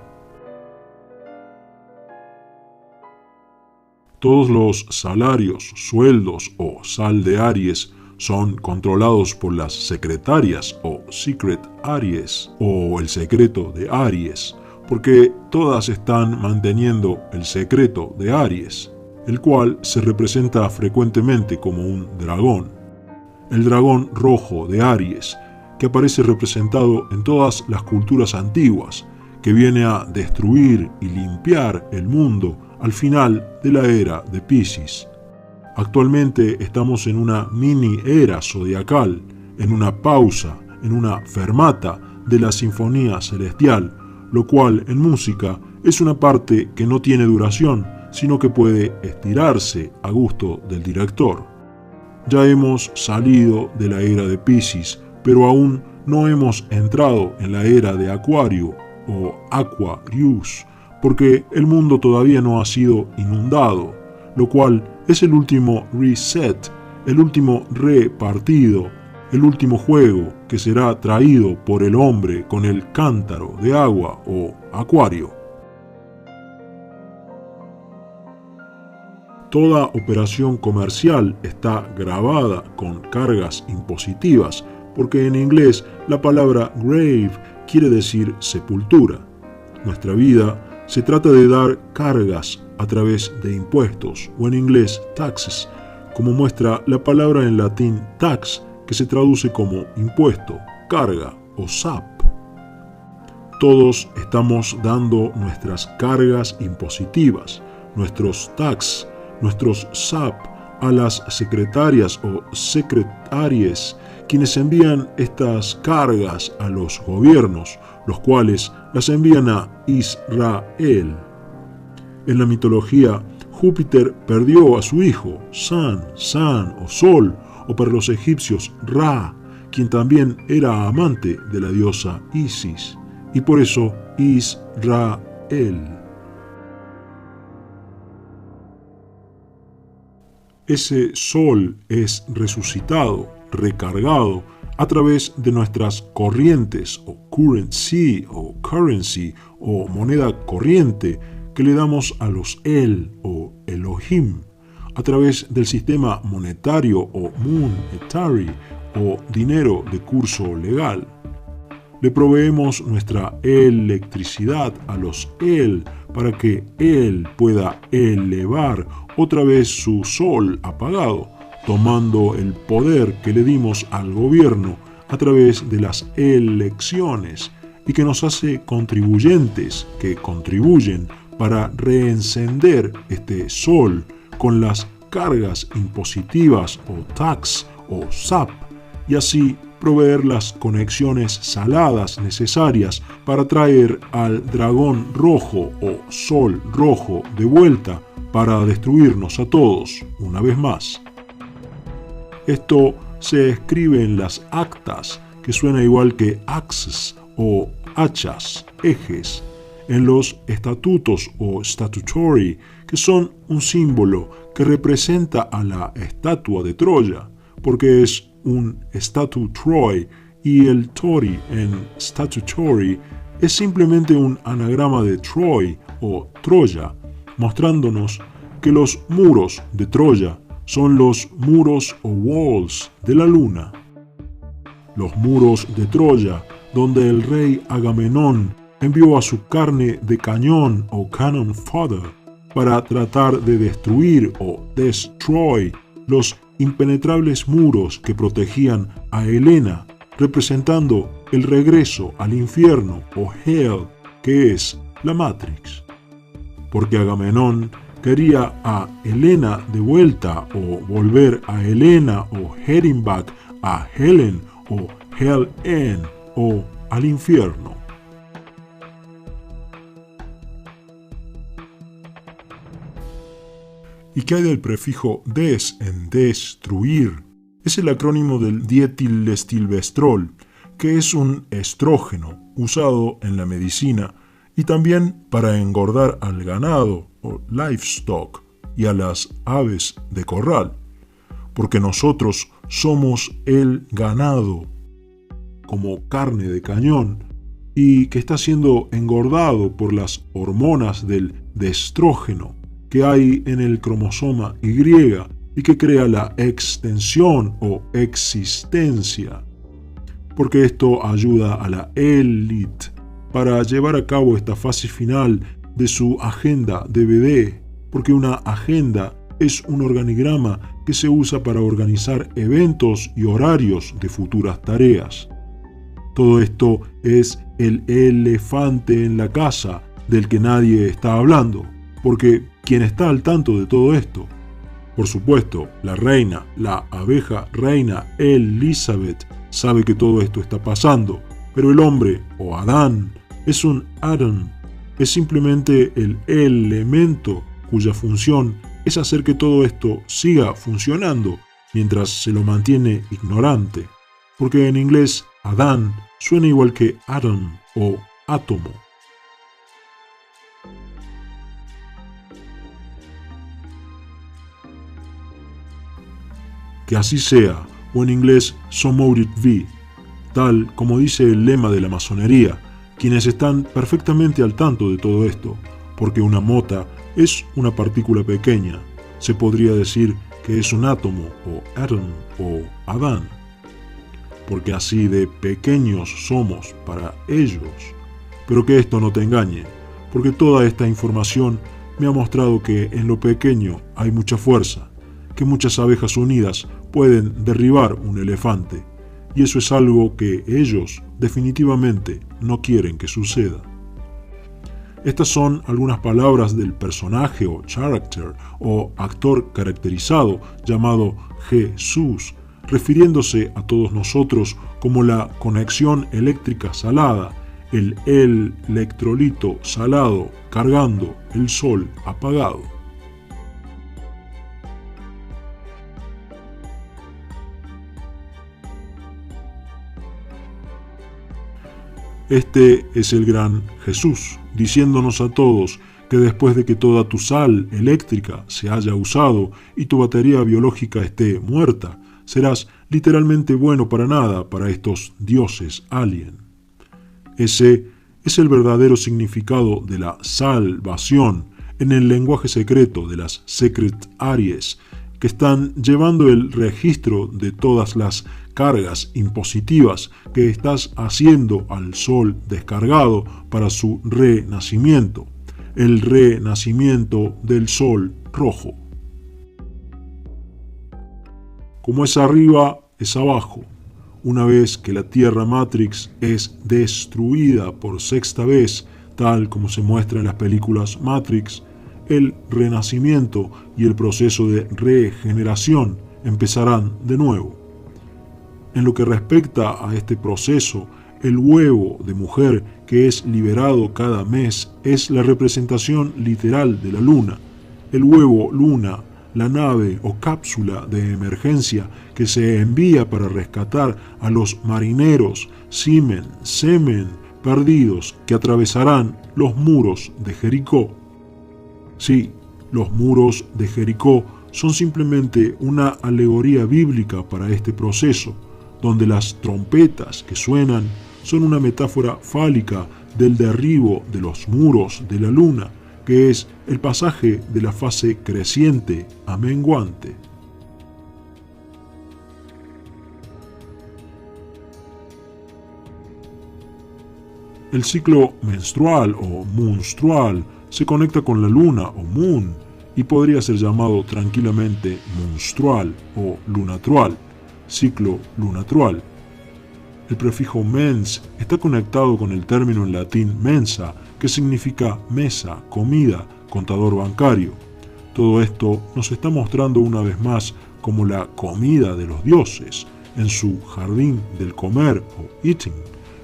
Todos los salarios, sueldos o sal de Aries son controlados por las secretarias o secret Aries o el secreto de Aries, porque todas están manteniendo el secreto de Aries, el cual se representa frecuentemente como un dragón. El dragón rojo de Aries, que aparece representado en todas las culturas antiguas, que viene a destruir y limpiar el mundo al final de la era de Piscis. Actualmente estamos en una mini era zodiacal, en una pausa, en una fermata de la sinfonía celestial, lo cual en música es una parte que no tiene duración, sino que puede estirarse a gusto del director. Ya hemos salido de la era de Piscis, pero aún no hemos entrado en la era de Acuario o Aquarius, porque el mundo todavía no ha sido inundado, lo cual es el último reset, el último repartido, el último juego que será traído por el hombre con el cántaro de agua o acuario. Toda operación comercial está grabada con cargas impositivas, porque en inglés la palabra grave quiere decir sepultura. Nuestra vida Se trata de dar cargas a través de impuestos, o en inglés taxes, como muestra la palabra en latín tax, que se traduce como impuesto, carga o SAP. Todos estamos dando nuestras cargas impositivas, nuestros tax, nuestros SAP, a las secretarias o secretarias, quienes envían estas cargas a los gobiernos, los cuales las envían a Israel. En la mitología, Júpiter perdió a su hijo, San o Sol, o para los egipcios, Ra, quien también era amante de la diosa Isis, y por eso Israel. Ese sol es resucitado, recargado, a través de nuestras corrientes o currency o moneda corriente que le damos a los El o Elohim, a través del sistema monetario o monetary o dinero de curso legal. Le proveemos nuestra electricidad a los El para que Él pueda elevar otra vez su sol apagado, tomando el poder que le dimos al gobierno a través de las elecciones y que nos hace contribuyentes que contribuyen para reencender este sol con las cargas impositivas o tax o SAP y así proveer las conexiones saladas necesarias para traer al dragón rojo o sol rojo de vuelta para destruirnos a todos una vez más. Esto se escribe en las actas, que suena igual que axes o hachas, ejes, en los estatutos o statutory, que son un símbolo que representa a la estatua de Troya, porque es un statu Troy y el tori en statutory es simplemente un anagrama de Troy o Troya, mostrándonos que los muros de Troya son los muros o walls de la luna. Los muros de Troya, donde el rey Agamenón envió a su carne de cañón o cannon fodder para tratar de destruir o destroy los impenetrables muros que protegían a Helena, representando el regreso al infierno o Hell, que es la Matrix. Porque Agamenón quería a Helena de vuelta o volver a Helena o heading back a Helen o Hell End o al infierno. ¿Y qué hay del prefijo des en destruir? Es el acrónimo del dietilestilbestrol, que es un estrógeno usado en la medicina y también para engordar al ganado o livestock y a las aves de corral, porque nosotros somos el ganado como carne de cañón y que está siendo engordado por las hormonas del estrógeno que hay en el cromosoma Y y que crea la extensión o existencia, porque esto ayuda a la élite para llevar a cabo esta fase final de su agenda DVD, porque una agenda es un organigrama que se usa para organizar eventos y horarios de futuras tareas. Todo esto es el elefante en la casa del que nadie está hablando, porque ¿quién está al tanto de todo esto? Por supuesto, la reina, la abeja reina Elizabeth, sabe que todo esto está pasando, pero el hombre, o Adán, es un atom, es simplemente el elemento cuya función es hacer que todo esto siga funcionando mientras se lo mantiene ignorante, porque en inglés Adán suena igual que atom o átomo. Que así sea, o en inglés so mote it be, tal como dice el lema de la masonería, quienes están perfectamente al tanto de todo esto, porque una mota es una partícula pequeña, se podría decir que es un átomo o atom o Adán, porque así de pequeños somos para ellos, pero que esto no te engañe, porque toda esta información me ha mostrado que en lo pequeño hay mucha fuerza, que muchas abejas unidas pueden derribar un elefante, y eso es algo que ellos definitivamente no quieren que suceda. Estas son algunas palabras del personaje o character o actor caracterizado llamado Jesús, refiriéndose a todos nosotros como la conexión eléctrica salada, el electrolito salado cargando el sol apagado. Este es el gran Jesús, diciéndonos a todos que después de que toda tu sal eléctrica se haya usado y tu batería biológica esté muerta, serás literalmente bueno para nada para estos dioses alien. Ese es el verdadero significado de la salvación en el lenguaje secreto de las Secret Aries, que están llevando el registro de todas las cargas impositivas que estás haciendo al sol descargado para su renacimiento, el renacimiento del sol rojo. Como es arriba, es abajo. Una vez que la Tierra Matrix es destruida por sexta vez, tal como se muestra en las películas Matrix, el renacimiento y el proceso de regeneración empezarán de nuevo. En lo que respecta a este proceso, el huevo de mujer que es liberado cada mes es la representación literal de la luna. El huevo luna, la nave o cápsula de emergencia que se envía para rescatar a los marineros semen perdidos que atravesarán los muros de Jericó. Sí, los muros de Jericó son simplemente una alegoría bíblica para este proceso, donde las trompetas que suenan son una metáfora fálica del derribo de los muros de la luna, que es el pasaje de la fase creciente a menguante. El ciclo menstrual o monstrual se conecta con la luna o moon y podría ser llamado tranquilamente monstrual o lunatrual, ciclo lunatrual. El prefijo mens está conectado con el término en latín mensa, que significa mesa, comida, contador bancario. Todo esto nos está mostrando una vez más como la comida de los dioses en su jardín del comer o eating,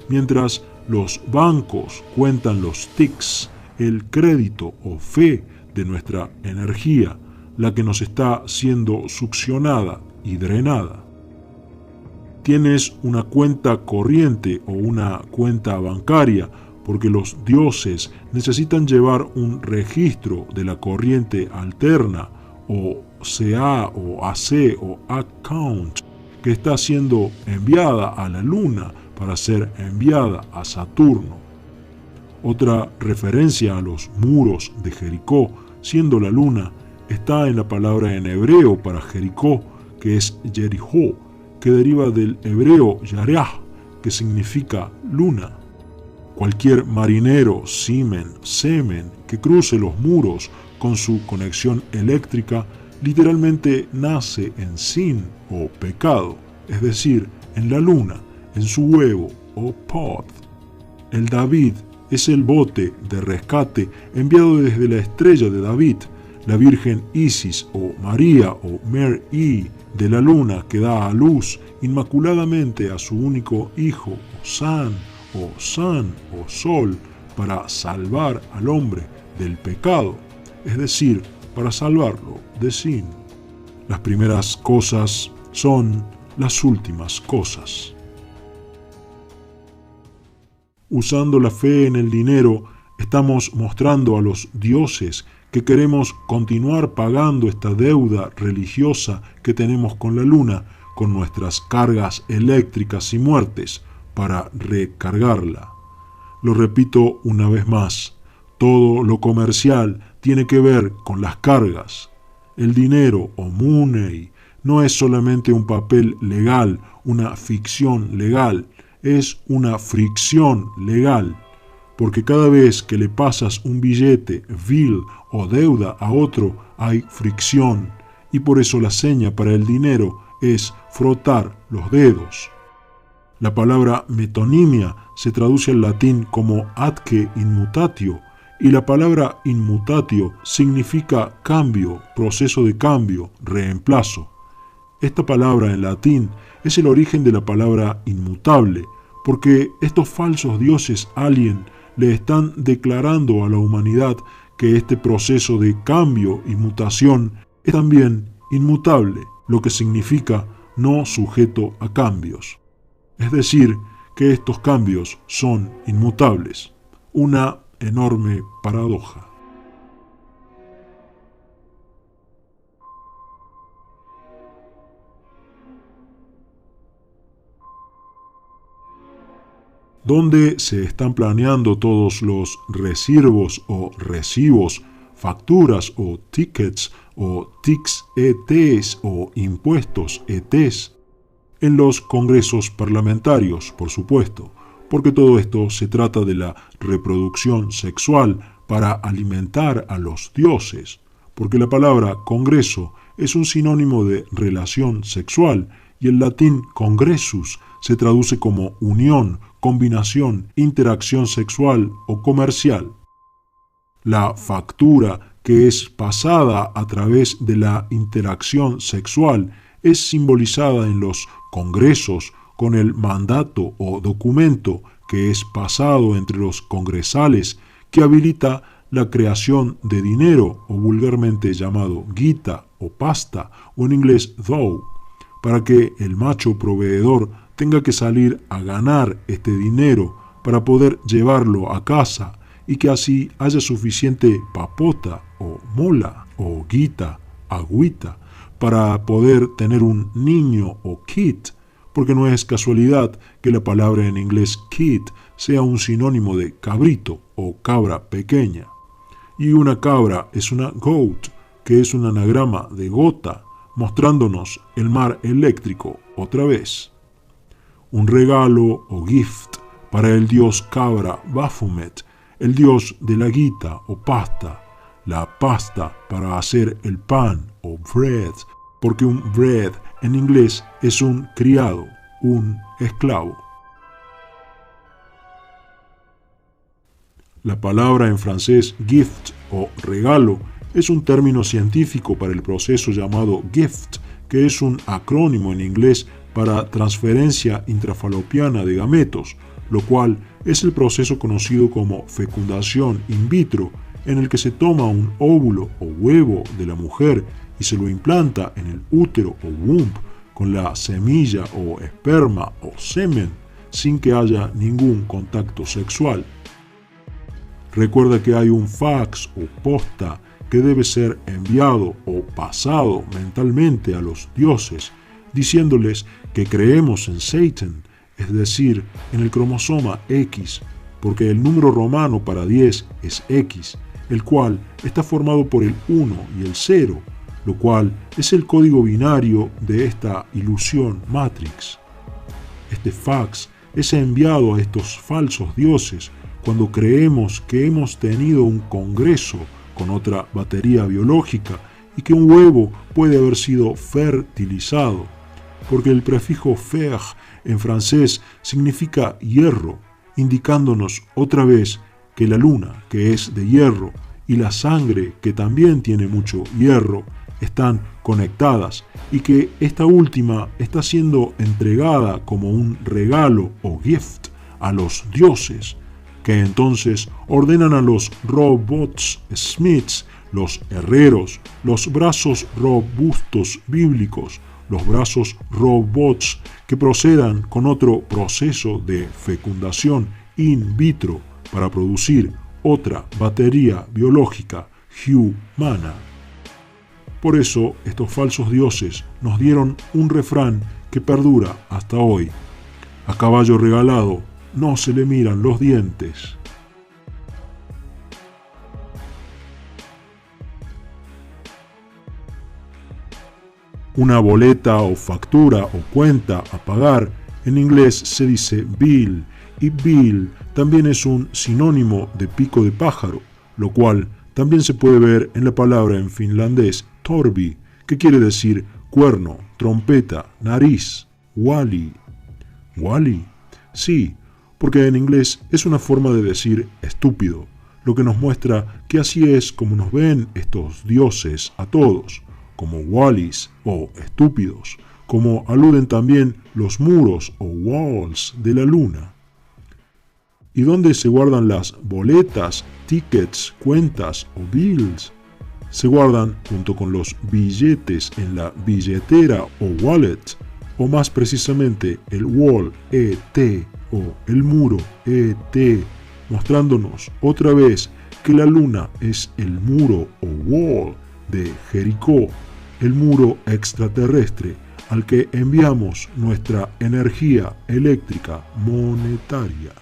mientras los bancos cuentan los ticks, el crédito o fe de nuestra energía, la que nos está siendo succionada y drenada. Tienes una cuenta corriente o una cuenta bancaria porque los dioses necesitan llevar un registro de la corriente alterna o CA o AC o account que está siendo enviada a la luna para ser enviada a Saturno. Otra referencia a los muros de Jericó, siendo la luna, está en la palabra en hebreo para Jericó, que es Jericó, que deriva del hebreo Yareah, que significa luna. Cualquier marinero, semen, que cruce los muros con su conexión eléctrica, literalmente nace en sin o pecado, es decir, en la luna, en su huevo o pod. El David es el bote de rescate enviado desde la estrella de David, la Virgen Isis o María o Mary de la luna que da a luz inmaculadamente a su único hijo o San o Sol para salvar al hombre del pecado, es decir, para salvarlo de sin. Las primeras cosas son las últimas cosas. Usando la fe en el dinero, estamos mostrando a los dioses que queremos continuar pagando esta deuda religiosa que tenemos con la luna, con nuestras cargas eléctricas y muertes, para recargarla. Lo repito una vez más, todo lo comercial tiene que ver con las cargas. El dinero o money no es solamente un papel legal, una ficción legal, es una fricción legal. porque cada vez que le pasas un billete, bill o deuda a otro hay fricción, y por eso la seña para el dinero es frotar los dedos. La palabra metonimia se traduce al latín como atque inmutatio, y la palabra inmutatio significa cambio, proceso de cambio, reemplazo. Esta palabra en latín es el origen de la palabra inmutable, porque estos falsos dioses alien le están declarando a la humanidad que este proceso de cambio y mutación es también inmutable, lo que significa no sujeto a cambios. Es decir, que estos cambios son inmutables. Una enorme paradoja. ¿Dónde se están planeando todos los recibos o recibos, facturas o tickets o tics ETs o impuestos ETs? En los congresos parlamentarios, por supuesto, porque todo esto se trata de la reproducción sexual para alimentar a los dioses, porque la palabra congreso es un sinónimo de relación sexual y el latín congressus se traduce como unión, combinación, interacción sexual o comercial. La factura, que es pasada a través de la interacción sexual, es simbolizada en los congresos con el mandato o documento que es pasado entre los congresales que habilita la creación de dinero o vulgarmente llamado guita o pasta o en inglés dough, para que el macho proveedor tenga que salir a ganar este dinero para poder llevarlo a casa y que así haya suficiente papota o mola o guita, agüita, para poder tener un niño o kid, porque no es casualidad que la palabra en inglés kid sea un sinónimo de cabrito o cabra pequeña. Y una cabra es una goat, que es un anagrama de gota, mostrándonos el mar eléctrico otra vez. Un regalo o gift para el dios cabra Baphomet, el dios de la guita o pasta, la pasta para hacer el pan o bread, porque un bread en inglés es un criado, un esclavo. La palabra en francés gift o regalo es un término científico para el proceso llamado gift, que es un acrónimo en inglés para transferencia intrafalopiana de gametos, lo cual es el proceso conocido como fecundación in vitro, en el que se toma un óvulo o huevo de la mujer y se lo implanta en el útero o womb con la semilla o esperma o semen sin que haya ningún contacto sexual. Recuerda que hay un fax o posta que debe ser enviado o pasado mentalmente a los dioses, diciéndoles que creemos en Satan, es decir, en el cromosoma X, porque el número romano para 10 es X, el cual está formado por el 1 y el 0, lo cual es el código binario de esta ilusión Matrix. Este fax es enviado a estos falsos dioses cuando creemos que hemos tenido un congreso con otra batería biológica y que un huevo puede haber sido fertilizado, porque el prefijo fer en francés significa hierro, indicándonos otra vez que la luna, que es de hierro, y la sangre, que también tiene mucho hierro, están conectadas y que esta última está siendo entregada como un regalo o gift a los dioses, que entonces ordenan a los robots smiths, los herreros, los brazos robustos bíblicos, los brazos robots que procedan con otro proceso de fecundación in vitro para producir otra batería biológica humana. Por eso estos falsos dioses nos dieron un refrán que perdura hasta hoy: a caballo regalado no se le miran los dientes. Una boleta o factura o cuenta a pagar, en inglés se dice bill, Y bill también es un sinónimo de pico de pájaro, lo cual también se puede ver en la palabra en finlandés torvi, que quiere decir cuerno, trompeta, nariz, wali. ¿Wali? Sí, porque en inglés es una forma de decir estúpido, lo que nos muestra que así es como nos ven estos dioses a todos, como wallis o estúpidos, como aluden también los muros o walls de la luna. ¿Y dónde se guardan las boletas, tickets, cuentas o bills? Se guardan junto con los billetes en la billetera o wallet, o más precisamente el wall, ET, o el muro, ET, mostrándonos otra vez que la luna es el muro o wall de Jericó, el muro extraterrestre al que enviamos nuestra energía eléctrica monetaria.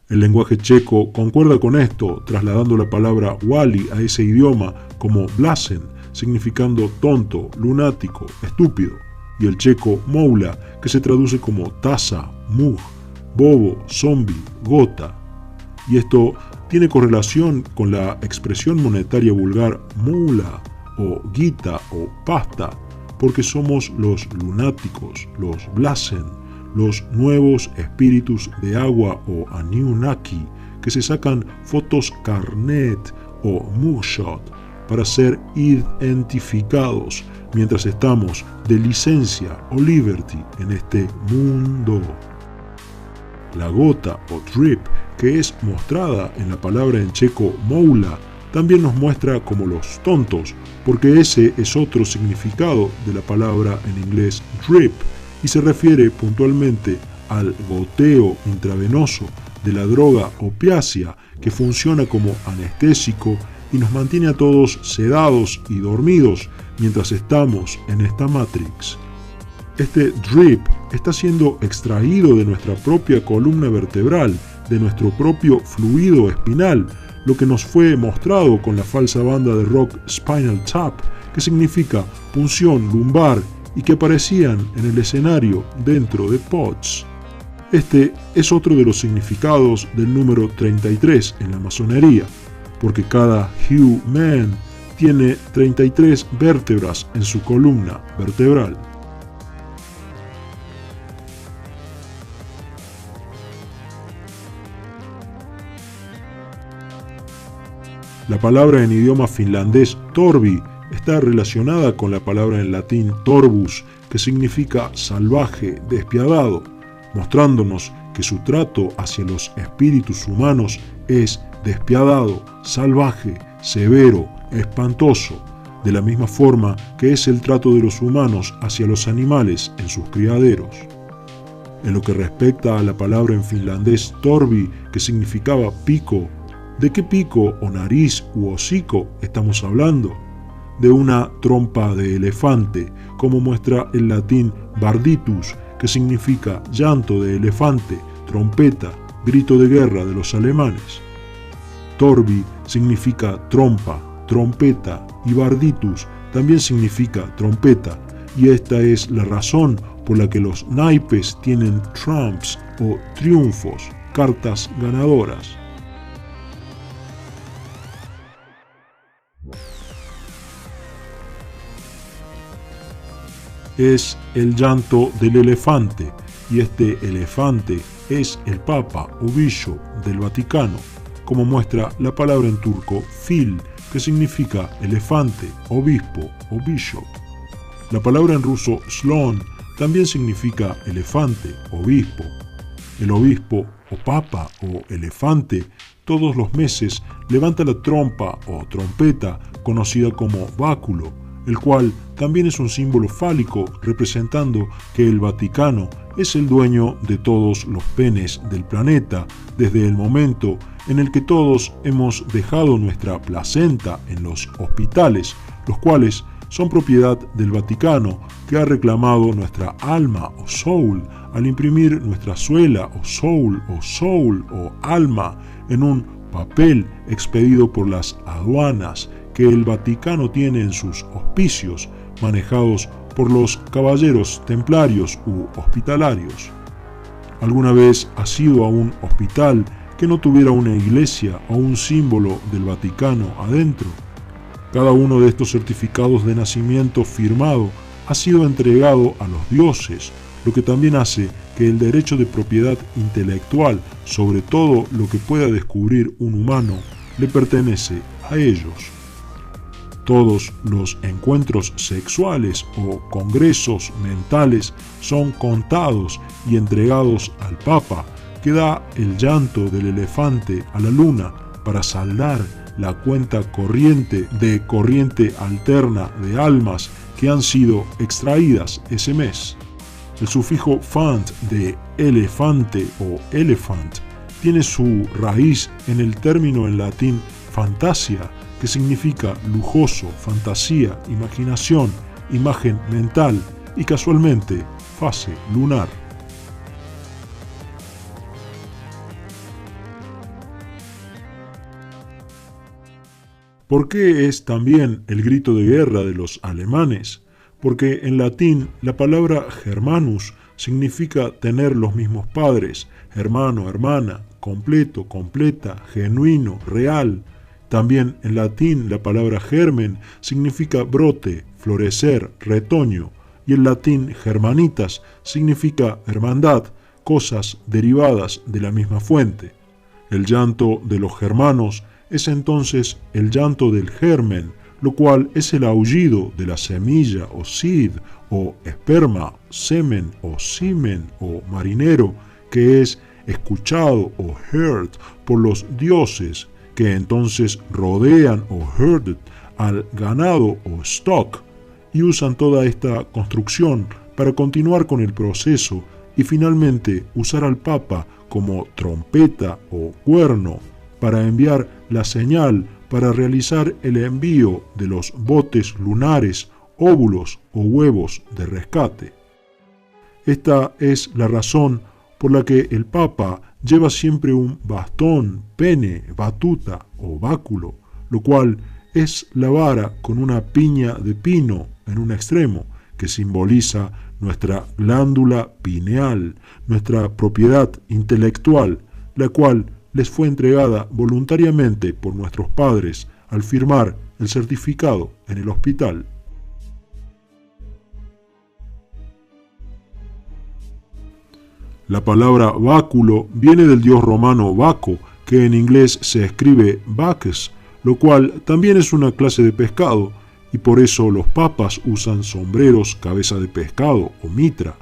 El lenguaje checo concuerda con esto, trasladando la palabra wali a ese idioma como blasen, significando tonto, lunático, estúpido, y el checo moula, que se traduce como taza, mug, bobo, zombie, gota. Y esto tiene correlación con la expresión monetaria vulgar moula o guita o pasta, porque somos los lunáticos, los blasen, los nuevos espíritus de agua o Anunnaki que se sacan fotos carnet o mugshot para ser identificados mientras estamos de licencia o liberty en este mundo. La gota o drip, que es mostrada en la palabra en checo moula, también nos muestra como los tontos, porque ese es otro significado de la palabra en inglés drip, y se refiere puntualmente al goteo intravenoso de la droga opiácea que funciona como anestésico y nos mantiene a todos sedados y dormidos mientras estamos en esta Matrix. Este drip está siendo extraído de nuestra propia columna vertebral, de nuestro propio fluido espinal, lo que nos fue mostrado con la falsa banda de rock Spinal Tap, que significa punción lumbar, y que aparecían en el escenario dentro de POTS. Este es otro de los significados del número 33 en la masonería, porque cada human tiene 33 vértebras en su columna vertebral. La palabra en idioma finlandés torvi está relacionada con la palabra en latín torbus, que significa salvaje, despiadado, mostrándonos que su trato hacia los espíritus humanos es despiadado, salvaje, severo, espantoso, de la misma forma que es el trato de los humanos hacia los animales en sus criaderos. En lo que respecta a la palabra en finlandés torvi, que significaba pico, ¿de qué pico o nariz u hocico estamos hablando? De una trompa de elefante, como muestra el latín barditus, que significa llanto de elefante, trompeta, grito de guerra de los alemanes. Torvi significa trompa, trompeta, y barditus también significa trompeta, y esta es la razón por la que los naipes tienen trumps o triunfos, cartas ganadoras. Es el llanto del elefante, y este elefante es el Papa o Bishop del Vaticano, como muestra la palabra en turco fil, que significa elefante, obispo o bishop. La palabra en ruso slon también significa elefante, obispo. El obispo o papa o elefante todos los meses levanta la trompa o trompeta conocida como báculo, el cual también es un símbolo fálico representando que el Vaticano es el dueño de todos los penes del planeta desde el momento en el que todos hemos dejado nuestra placenta en los hospitales, los cuales son propiedad del Vaticano, que ha reclamado nuestra alma o soul al imprimir nuestra suela o soul o alma en un papel expedido por las aduanas que el Vaticano tiene en sus hospicios, manejados por los caballeros templarios u hospitalarios. ¿Alguna vez has ido a un hospital que no tuviera una iglesia o un símbolo del Vaticano adentro? Cada uno de estos certificados de nacimiento firmado ha sido entregado a los dioses, lo que también hace que el derecho de propiedad intelectual sobre todo lo que pueda descubrir un humano le pertenece a ellos. Todos los encuentros sexuales o congresos mentales son contados y entregados al Papa, que da el llanto del elefante a la luna para saldar la cuenta corriente alterna de almas que han sido extraídas ese mes. El sufijo fant de elefante o elephant tiene su raíz en el término en latín fantasia, que significa lujoso, fantasía, imaginación, imagen mental y casualmente fase lunar. ¿Por qué es también el grito de guerra de los alemanes? Porque en latín la palabra germanus significa tener los mismos padres, hermano, hermana, completo, completa, genuino, real. También en latín la palabra germen significa brote, florecer, retoño, y en latín germanitas significa hermandad, cosas derivadas de la misma fuente. El llanto de los germanos es entonces el llanto del germen, lo cual es el aullido de la semilla o sid, o esperma, semen o simen o marinero, que es escuchado o heard por los dioses, que entonces rodean o herded al ganado o stock, y usan toda esta construcción para continuar con el proceso y finalmente usar al Papa como trompeta o cuerno para enviar la señal para realizar el envío de los botes lunares, óvulos o huevos de rescate. Esta es la razón por la que el Papa lleva siempre un bastón, pene, batuta o báculo, lo cual es la vara con una piña de pino en un extremo, que simboliza nuestra glándula pineal, nuestra propiedad intelectual, la cual les fue entregada voluntariamente por nuestros padres al firmar el certificado en el hospital. La palabra báculo viene del dios romano Baco, que en inglés se escribe Bacchus, lo cual también es una clase de pescado, y por eso los papas usan sombreros cabeza de pescado o mitra.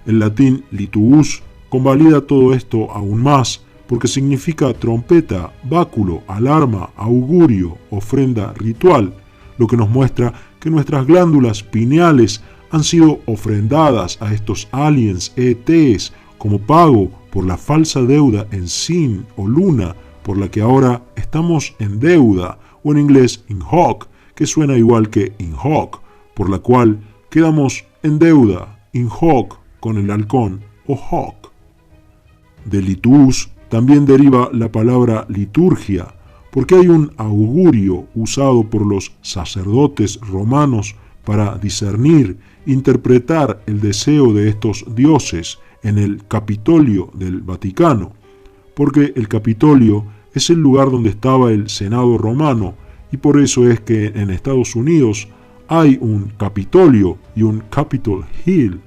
El latín lituus convalida todo esto aún más, porque significa trompeta, báculo, alarma, augurio, ofrenda ritual, lo que nos muestra que nuestras glándulas pineales han sido ofrendadas a estos aliens ETs como pago por la falsa deuda en sin o luna, por la que ahora estamos en deuda, o en inglés in hoc, que suena igual que in hoc, por la cual quedamos en deuda, in hoc, con el halcón o hoc. De litus también deriva la palabra liturgia, porque hay un augurio usado por los sacerdotes romanos para discernir, interpretar el deseo de estos dioses en el Capitolio del Vaticano, porque el Capitolio es el lugar donde estaba el Senado romano, y por eso es que en Estados Unidos hay un Capitolio y un Capitol Hill,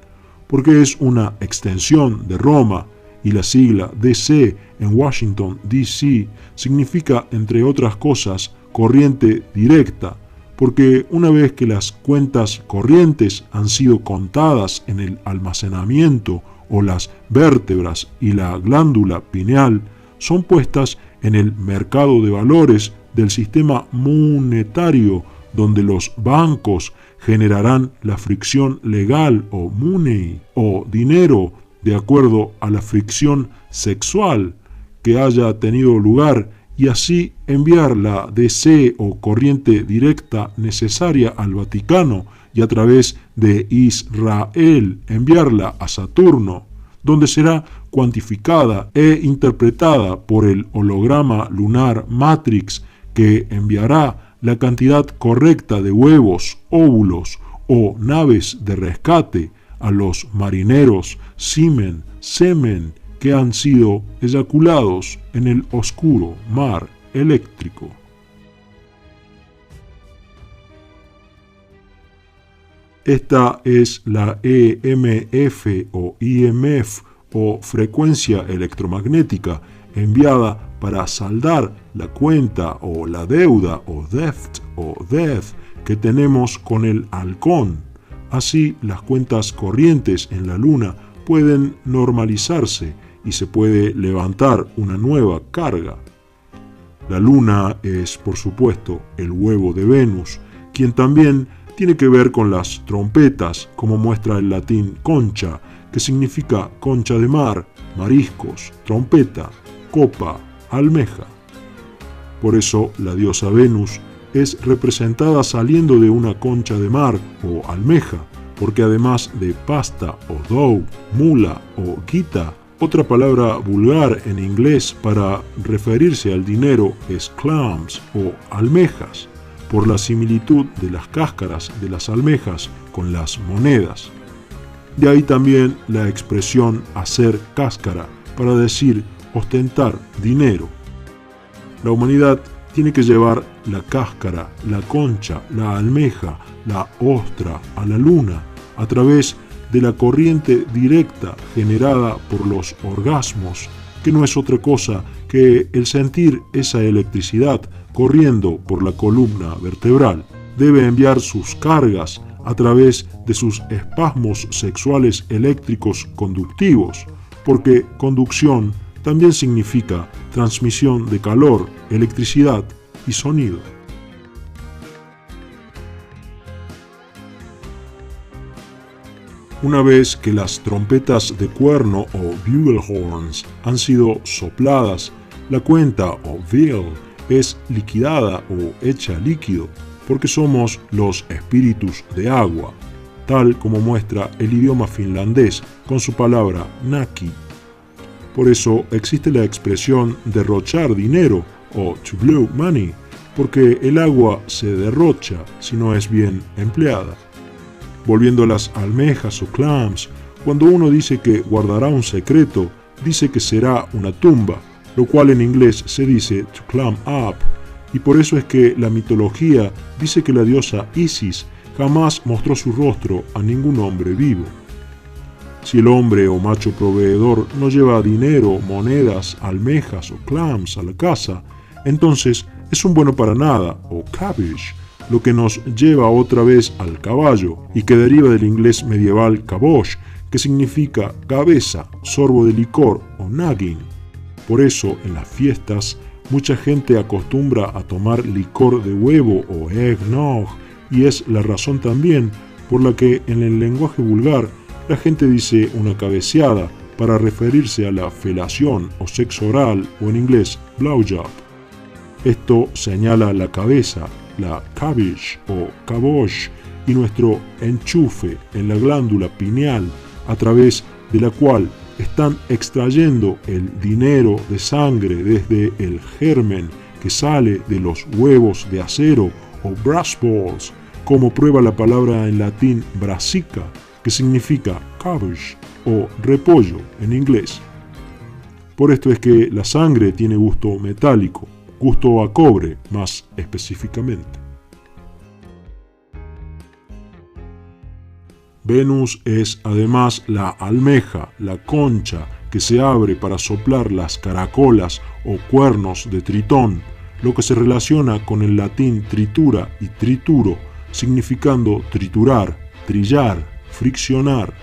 porque es una extensión de Roma, y la sigla DC en Washington, D.C. significa, entre otras cosas, corriente directa, porque una vez que las cuentas corrientes han sido contadas en el almacenamiento o las vértebras y la glándula pineal, son puestas en el mercado de valores del sistema monetario, donde los bancos generarán la fricción legal o money o dinero de acuerdo a la fricción sexual que haya tenido lugar, y así enviar la DC o corriente directa necesaria al Vaticano y a través de Israel enviarla a Saturno, donde será cuantificada e interpretada por el holograma lunar Matrix, que enviará la cantidad correcta de huevos, óvulos o naves de rescate a los marineros, semen que han sido eyaculados en el oscuro mar eléctrico. Esta es la EMF o IMF o frecuencia electromagnética enviada para saldar la cuenta o la deuda o debt que tenemos con el halcón. Así, las cuentas corrientes en la Luna pueden normalizarse y se puede levantar una nueva carga. La Luna es, por supuesto, el huevo de Venus, quien también tiene que ver con las trompetas, como muestra el latín concha, que significa concha de mar, mariscos, trompeta, copa, almeja. Por eso la diosa Venus es representada saliendo de una concha de mar o almeja, porque además de pasta o dough, mula o guita, otra palabra vulgar en inglés para referirse al dinero es clams o almejas, por la similitud de las cáscaras de las almejas con las monedas. De ahí también la expresión hacer cáscara para decir ostentar dinero. La humanidad tiene que llevar la cáscara, la concha, la almeja, la ostra a la luna a través de la corriente directa generada por los orgasmos, que no es otra cosa que el sentir esa electricidad corriendo por la columna vertebral. Debe enviar sus cargas a través de sus espasmos sexuales eléctricos conductivos, porque conducción también significa transmisión de calor, electricidad y sonido. Una vez que las trompetas de cuerno o buglehorns han sido sopladas, la cuenta o veil es liquidada o hecha líquido, porque somos los espíritus de agua, tal como muestra el idioma finlandés con su palabra naki. Por eso existe la expresión derrochar dinero o to blow money, porque el agua se derrocha si no es bien empleada. Volviendo a las almejas o clams, cuando uno dice que guardará un secreto, dice que será una tumba, lo cual en inglés se dice to clam up, y por eso es que la mitología dice que la diosa Isis jamás mostró su rostro a ningún hombre vivo. Si el hombre o macho proveedor no lleva dinero, monedas, almejas o clams a la casa, entonces es un bueno para nada, o cabbage, lo que nos lleva otra vez al caballo, y que deriva del inglés medieval caboche, que significa cabeza, sorbo de licor o nagging. Por eso, en las fiestas, mucha gente acostumbra a tomar licor de huevo o eggnog, y es la razón también por la que en el lenguaje vulgar la gente dice una cabeceada para referirse a la felación o sexo oral, o en inglés blowjob. Esto señala la cabeza, la cabbage o caboche, y nuestro enchufe en la glándula pineal, a través de la cual están extrayendo el dinero de sangre desde el germen que sale de los huevos de acero o brass balls, como prueba la palabra en latín brassica, que significa cabbage o repollo en inglés. Por esto es que la sangre tiene gusto metálico, gusto a cobre más específicamente. Venus es además la almeja, la concha que se abre para soplar las caracolas o cuernos de Tritón, lo que se relaciona con el latín tritura y trituro, significando triturar, trillar, friccionar.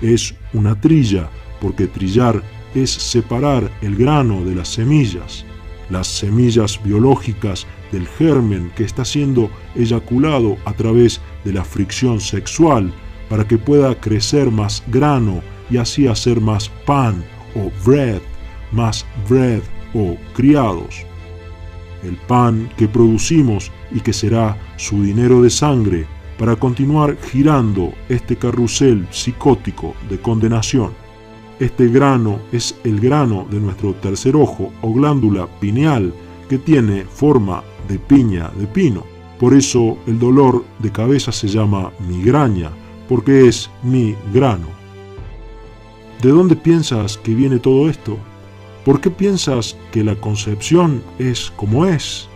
Es una trilla, porque trillar es separar el grano de las semillas biológicas del germen que está siendo eyaculado a través de la fricción sexual para que pueda crecer más grano y así hacer más pan o bread, más bread o criados. El pan que producimos y que será su dinero de sangre para continuar girando este carrusel psicótico de condenación. Este grano es el grano de nuestro tercer ojo o glándula pineal, que tiene forma de piña de pino. Por eso el dolor de cabeza se llama migraña, porque es mi grano. ¿De dónde piensas que viene todo esto? ¿Por qué piensas que la concepción es como es?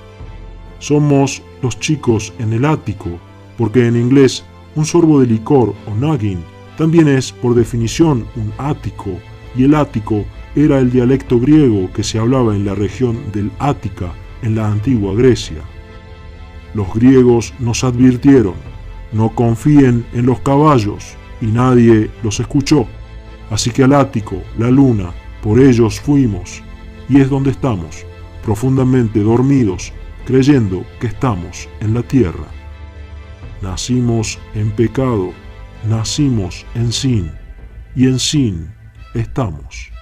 Somos los chicos en el ático, porque en inglés un sorbo de licor o nagging también es por definición un ático, y el ático era el dialecto griego que se hablaba en la región del Ática en la antigua Grecia. Los griegos nos advirtieron, no confíen en los caballos, y nadie los escuchó. Así que al ático, la luna, por ellos fuimos, y es donde estamos, profundamente dormidos, creyendo que estamos en la tierra. Nacimos en pecado, nacimos en sin, y en sin estamos.